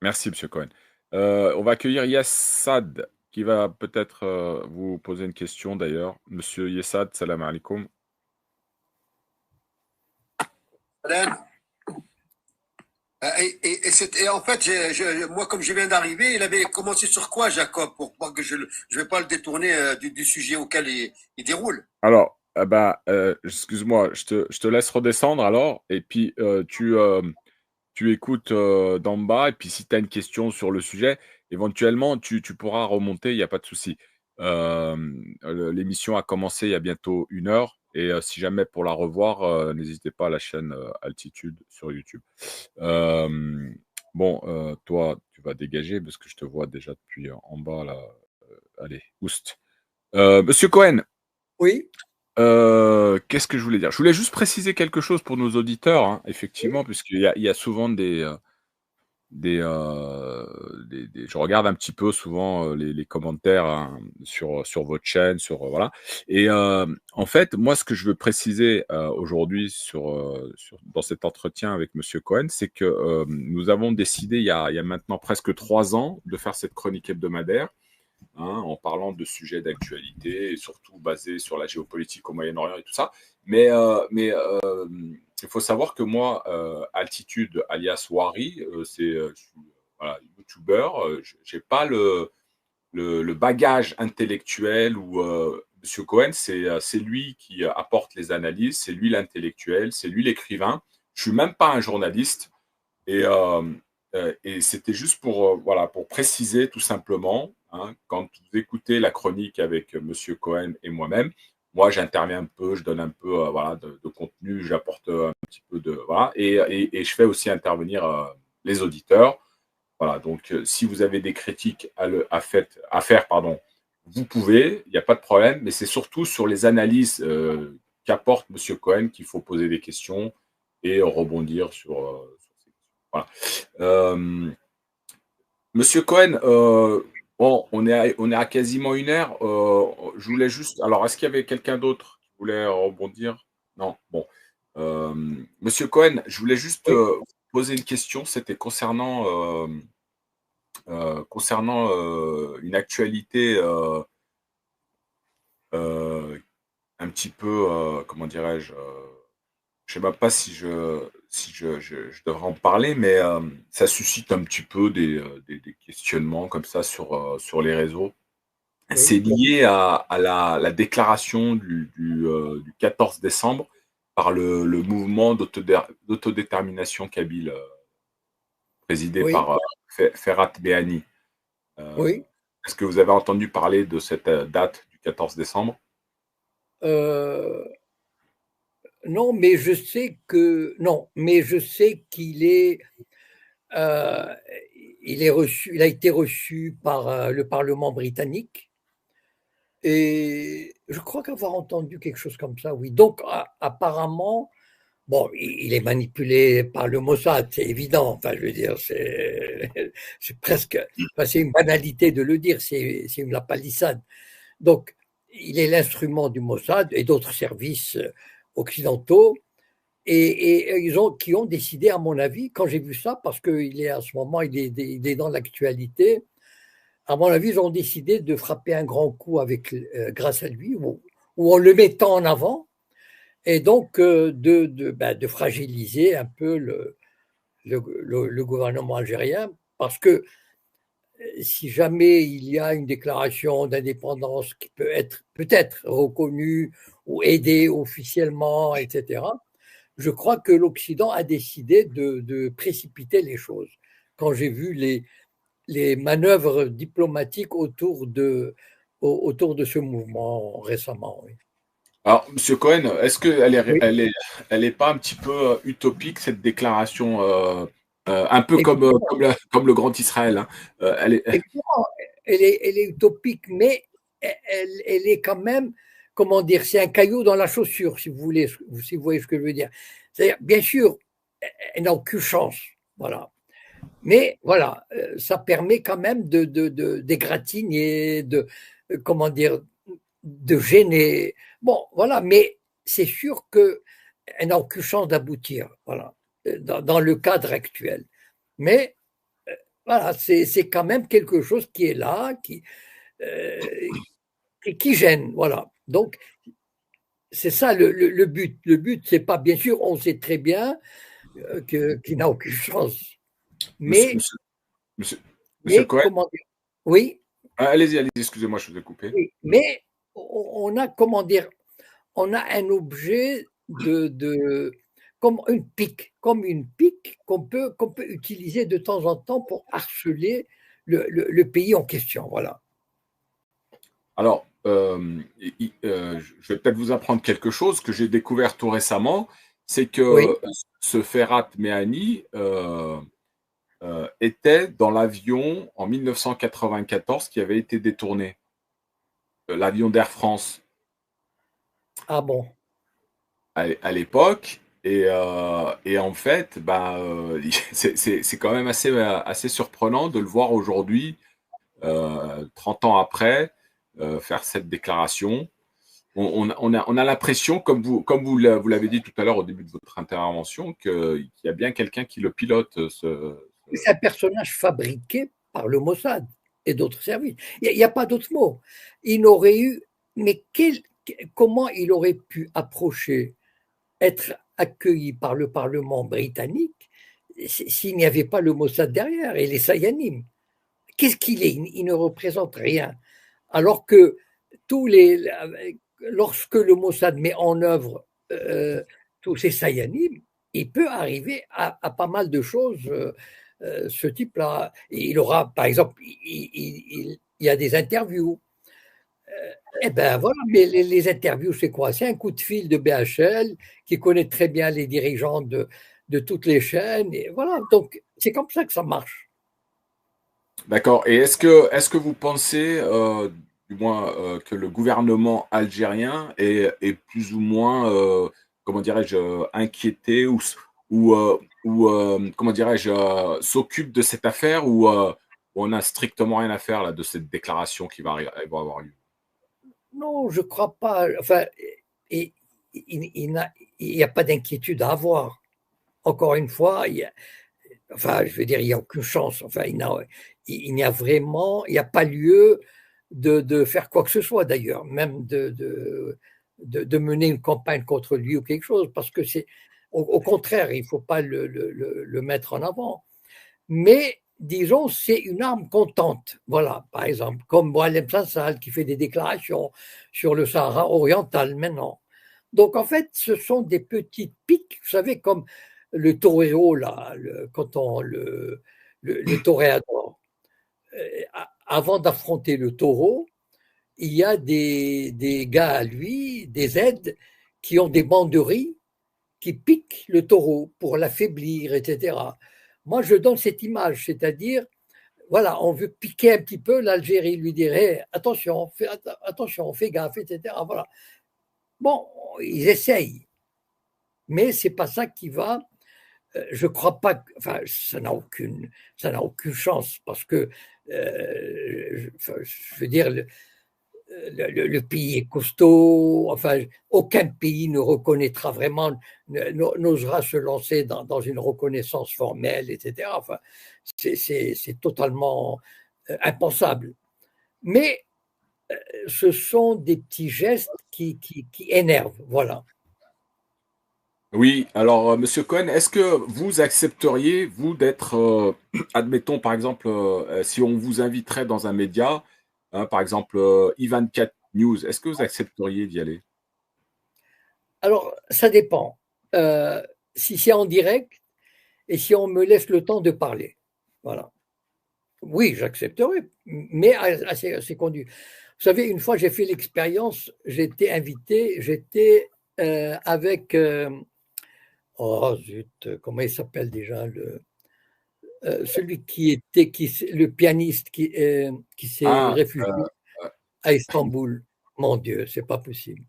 Merci, M. Cohen. On va accueillir Yassad, qui va peut-être vous poser une question d'ailleurs. Monsieur Yassad, salam alaikum. Et en fait, moi, comme je viens d'arriver, il avait commencé sur quoi, Jacob, pour pas que je vais pas le détourner du sujet auquel il déroule. Alors, excuse-moi, je te laisse redescendre alors, et puis tu écoutes d'en bas, et puis si tu as une question sur le sujet, éventuellement, tu pourras remonter, il n'y a pas de souci. L'émission a commencé il y a bientôt 1 heure, et si jamais pour la revoir, n'hésitez pas à la chaîne Altitude sur YouTube. Bon, toi, tu vas dégager, parce que je te vois déjà depuis en bas, là. Allez, oust. Monsieur Cohen. Oui. Qu'est-ce que je voulais dire? Je voulais juste préciser quelque chose pour nos auditeurs, hein, effectivement, puisqu'il y a souvent je regarde un petit peu souvent les commentaires, hein, sur votre chaîne, voilà. Et en fait, moi, ce que je veux préciser aujourd'hui dans cet entretien avec Monsieur Cohen, c'est que nous avons décidé il y a maintenant presque 3 ans de faire cette chronique hebdomadaire. En parlant de sujets d'actualité, et surtout basés sur la géopolitique au Moyen-Orient et tout ça. Mais il faut savoir que moi, Altitude, alias Wari, je suis youtubeur, je n'ai pas le bagage intellectuel où M. Cohen, c'est lui qui apporte les analyses, c'est lui l'intellectuel, c'est lui l'écrivain. Je ne suis même pas un journaliste. Et c'était juste pour préciser tout simplement, hein, quand vous écoutez la chronique avec Monsieur Cohen et moi-même, moi j'interviens un peu, je donne un peu de contenu, j'apporte un petit peu et je fais aussi intervenir les auditeurs. Voilà, donc si vous avez des critiques à faire, vous pouvez, il n'y a pas de problème, mais c'est surtout sur les analyses qu'apporte Monsieur Cohen qu'il faut poser des questions et rebondir sur ces questions. Voilà. Monsieur Cohen, bon, on est à quasiment 1 heure. Je voulais juste. Alors, est-ce qu'il y avait quelqu'un d'autre qui voulait rebondir? Non. Bon. Monsieur Cohen, je voulais juste vous poser une question. C'était concernant une actualité un petit peu, comment dirais-je, je ne sais même pas si je devrais en parler, mais ça suscite un petit peu des questionnements comme ça sur les réseaux. Oui. C'est lié à la déclaration du 14 décembre par le mouvement d'autodétermination kabyle, présidé Oui. par Ferhat Behani. Oui. Est-ce que vous avez entendu parler de cette date du 14 décembre? Non, mais je sais qu'il est, il a été reçu par le Parlement britannique, et je crois qu'avoir entendu quelque chose comme ça, oui. Donc, apparemment, bon, il est manipulé par le Mossad, c'est évident. Enfin, je veux dire, c'est presque, c'est une banalité de le dire, c'est une lapalissade. Donc, il est l'instrument du Mossad et d'autres services occidentaux, et qui ont décidé, à mon avis, quand j'ai vu ça, parce qu'il est à ce moment, il est dans l'actualité, à mon avis, ils ont décidé de frapper un grand coup grâce à lui, ou en le mettant en avant, et donc de fragiliser un peu le gouvernement algérien, parce que si jamais il y a une déclaration d'indépendance qui peut-être reconnue ou aidée officiellement, etc., je crois que l'Occident a décidé de précipiter les choses. Quand j'ai vu les manœuvres diplomatiques autour de ce mouvement récemment. Oui. Alors, Monsieur Cohen, est-ce qu'Oui. elle est pas un petit peu utopique, cette déclaration, un peu comme le Grand Israël, hein, Évidemment, elle est utopique, mais elle est quand même, comment dire, c'est un caillou dans la chaussure, si vous voyez ce que je veux dire. C'est-à-dire, bien sûr, elle n'a aucune chance, voilà. Mais voilà, ça permet quand même d'égratigner, comment dire, de gêner. Bon, voilà, mais c'est sûr qu'elle n'a aucune chance d'aboutir, voilà, dans le cadre actuel. Mais voilà, c'est quand même quelque chose qui est là, qui gêne, voilà. Donc, c'est ça le but. Le but, c'est pas, bien sûr, on sait très bien qui n'a aucune chance. Monsieur, Mais, monsieur, monsieur, monsieur Cohen, comment dire, oui, allez-y, excusez-moi, je vous ai coupé. oui, mais on a, comment dire, on a un objet comme une pique qu'on peut utiliser de temps en temps pour harceler le pays en question. Voilà. Alors, je vais peut-être vous apprendre quelque chose que j'ai découvert tout récemment, c'est Oui. que ce Ferhat Mehani était dans l'avion en 1994 qui avait été détourné, l'avion d'Air France Ah bon. à l'époque. Et en fait, c'est quand même assez surprenant de le voir aujourd'hui, 30 ans après, faire cette déclaration. On a l'impression, comme vous l'avez dit tout à l'heure au début de votre intervention, qu'il y a bien quelqu'un qui le pilote. C'est un personnage fabriqué par le Mossad et d'autres services. Il n'y a pas d'autre mot. Il n'aurait eu, mais comment il aurait pu approcher, être accueilli par le Parlement britannique s'il n'y avait pas le Mossad derrière et les Sayanim? Qu'est-ce qu'il est? Il ne représente rien. Alors que lorsque le Mossad met en œuvre tous ces Sayanim, il peut arriver à pas mal de choses, ce type-là. Il aura, par exemple, il y a des interviews. Eh ben voilà, mais les interviews, c'est quoi? C'est un coup de fil de BHL qui connaît très bien les dirigeants de toutes les chaînes. Et voilà, donc c'est comme ça que ça marche. D'accord. Et est-ce que vous pensez, du moins, que le gouvernement algérien est plus ou moins, comment dirais-je, inquiété ou comment dirais-je, s'occupe de cette affaire ou on n'a strictement rien à faire là de cette déclaration qui va avoir lieu? Non, je crois pas. Enfin, et, il n'y a pas d'inquiétude à avoir. Encore une fois, enfin, je veux dire, il n'y a aucune chance. Enfin, il n'y a vraiment, il n'y a pas lieu de faire quoi que ce soit d'ailleurs, même de mener une campagne contre lui ou quelque chose, parce que c'est au contraire, il ne faut pas le mettre en avant. Mais disons, c'est une arme comptante. Voilà, par exemple, comme Boualem Sansal qui fait des déclarations sur le Sahara oriental maintenant. Donc en fait, ce sont des petites piques, vous savez, comme le torero, là, quand on le toréador. Avant d'affronter le taureau, il y a des gars à lui, des aides, qui ont des banderies qui piquent le taureau pour l'affaiblir, etc. Moi, je donne cette image, c'est-à-dire, voilà, on veut piquer un petit peu l'Algérie, lui dirait attention, fais gaffe, etc. Voilà. Bon, ils essayent, mais c'est pas ça qui va. Je crois pas. Enfin, ça n'a aucune chance parce que, je veux dire, le pays est costaud. Enfin, aucun pays ne reconnaîtra vraiment, n'osera se lancer dans une reconnaissance formelle, etc. Enfin, c'est totalement impensable. Mais ce sont des petits gestes qui énervent. Voilà. Oui, alors, Monsieur Cohen, est-ce que vous accepteriez, vous, d'être, admettons, par exemple, si on vous inviterait dans un média, hein, par exemple, I24 News, est-ce que vous accepteriez d'y aller? Alors, ça dépend. Si c'est en direct et si on me laisse le temps de parler. Voilà. Oui, j'accepterai, mais assez conduit. Vous savez, une fois, j'ai fait l'expérience, j'étais avec, oh zut, comment il s'appelle déjà, celui le pianiste qui s'est Ah, réfugié à Istanbul. Mon Dieu, c'est pas possible.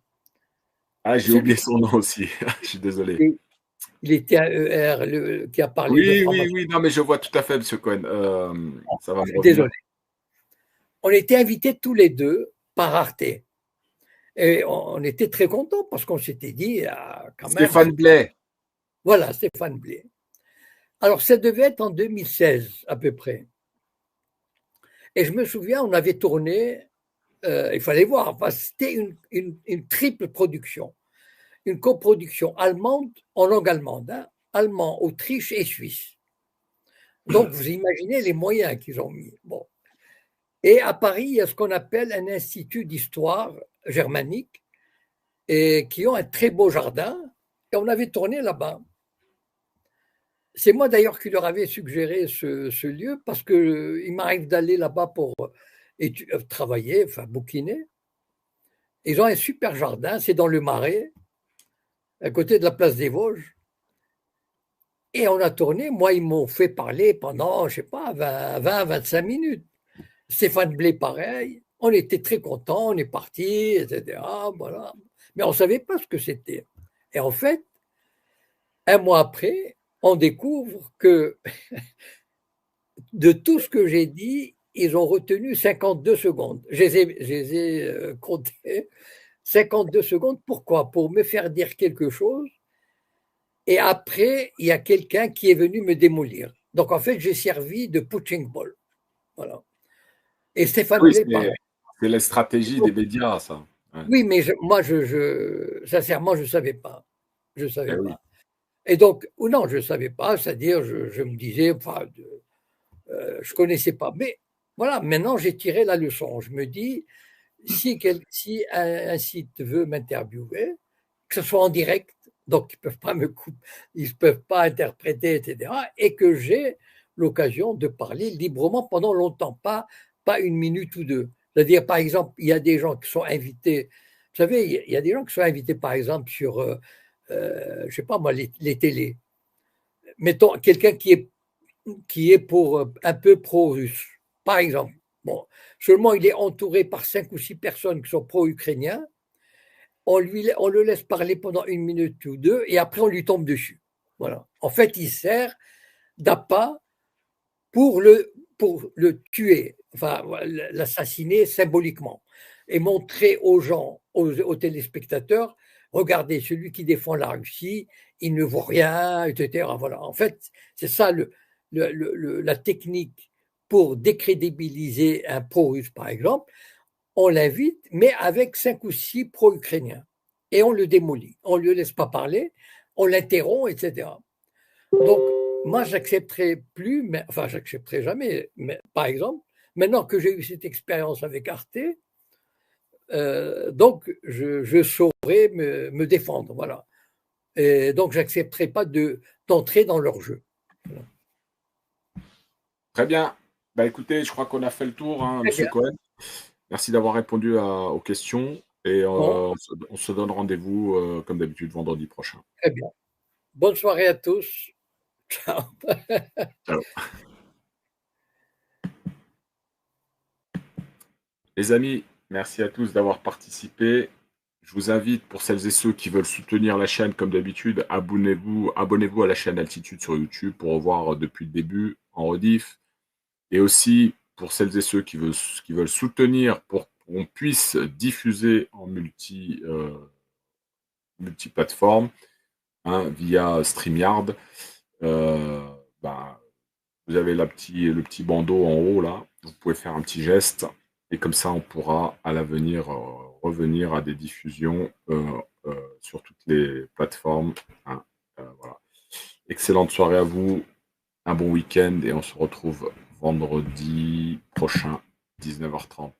j'ai oublié Celui son nom aussi, je suis désolé. il était à qui a parlé de Oui, oui, franc-maçonnerie. oui, non, mais je vois tout à fait, Monsieur Cohen, ça va me revenir. Désolé. On était invités tous les deux par Arte. Et on était très contents parce qu'on s'était dit, quand même, Stéphane Blais. voilà, Stéphane Blais. Alors, ça devait être en 2016 à peu près. Et je me souviens, on avait tourné, il fallait voir, enfin, c'était une triple production, une coproduction allemande en langue allemande, hein, allemand, Autriche et Suisse. Donc, vous imaginez les moyens qu'ils ont mis. Bon. Et à Paris, il y a ce qu'on appelle un institut d'histoire germanique et qui ont un très beau jardin. Et on avait tourné là-bas. C'est moi d'ailleurs qui leur avais suggéré ce lieu parce qu'il m'arrive d'aller là-bas pour travailler, enfin bouquiner. Ils ont un super jardin, c'est dans le Marais, à côté de la place des Vosges. Et on a tourné, moi ils m'ont fait parler pendant, je sais pas, 20-25 minutes. Stéphane Blé, pareil. On était très contents, on est parti, etc. Voilà. Mais on ne savait pas ce que c'était. Et en fait, un mois après, on découvre que de tout ce que j'ai dit, ils ont retenu 52 secondes. Je les ai comptés. 52 secondes, pourquoi? Pour me faire dire quelque chose. Et après, il y a quelqu'un qui est venu me démolir. Donc, en fait, j'ai servi de punching ball. Voilà. Et Stéphane Oui, Blé, pareil. c'est la stratégie des médias, ça. Ouais. Oui, mais moi, sincèrement, je ne savais pas. Je ne savais Oui. pas. Et donc, ou non, je ne savais pas, c'est-à-dire, je me disais, enfin, je ne connaissais pas. Mais voilà, maintenant, j'ai tiré la leçon. Je me dis, si un site veut m'interviewer, que ce soit en direct, donc ils ne peuvent pas me couper, ils ne peuvent pas interpréter, etc., et que j'ai l'occasion de parler librement pendant longtemps, pas une minute ou deux. C'est-à-dire, par exemple, il y a des gens qui sont invités, vous savez, il y a des gens qui sont invités, par exemple, sur, je ne sais pas moi, les télés. Mettons, quelqu'un qui est pour un peu pro-russe, par exemple. Bon, seulement il est entouré par 5 ou 6 personnes qui sont pro-ukrainiens. On le laisse parler pendant une minute ou deux et après on lui tombe dessus. Voilà. En fait, il sert d'appât pour le tuer, enfin l'assassiner symboliquement et montrer aux gens, aux téléspectateurs, regardez, celui qui défend la Russie, il ne vaut rien, etc. Voilà. En fait, c'est ça la technique pour décrédibiliser un pro-russe, par exemple. On l'invite, mais avec 5 ou 6 pro-ukrainiens. Et on le démolit. On ne le laisse pas parler, on l'interrompt, etc. Donc, moi, j'accepterai plus, mais, enfin, j'accepterai jamais. Mais, par exemple, maintenant que j'ai eu cette expérience avec Arte, donc je saurai me défendre. Voilà. Et donc, j'accepterai pas d'entrer dans leur jeu. Voilà. Très bien. Bah, écoutez, je crois qu'on a fait le tour, hein, Monsieur Cohen. Merci d'avoir répondu aux questions et on se donne rendez-vous comme d'habitude vendredi prochain. Très bien. Bonne soirée à tous. Ciao. Ciao. Les amis, merci à tous d'avoir participé. Je vous invite, pour celles et ceux qui veulent soutenir la chaîne comme d'habitude, abonnez-vous à la chaîne Altitude sur YouTube pour revoir depuis le début en rediff. Et aussi, pour celles et ceux qui veulent soutenir pour qu'on puisse diffuser en multi-plateforme, hein, via StreamYard, vous avez le petit bandeau en haut là, vous pouvez faire un petit geste et comme ça on pourra à l'avenir revenir à des diffusions sur toutes les plateformes. Hein, voilà. Excellente soirée à vous, un bon week-end et on se retrouve vendredi prochain, 19h30.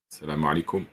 Salam alaikum.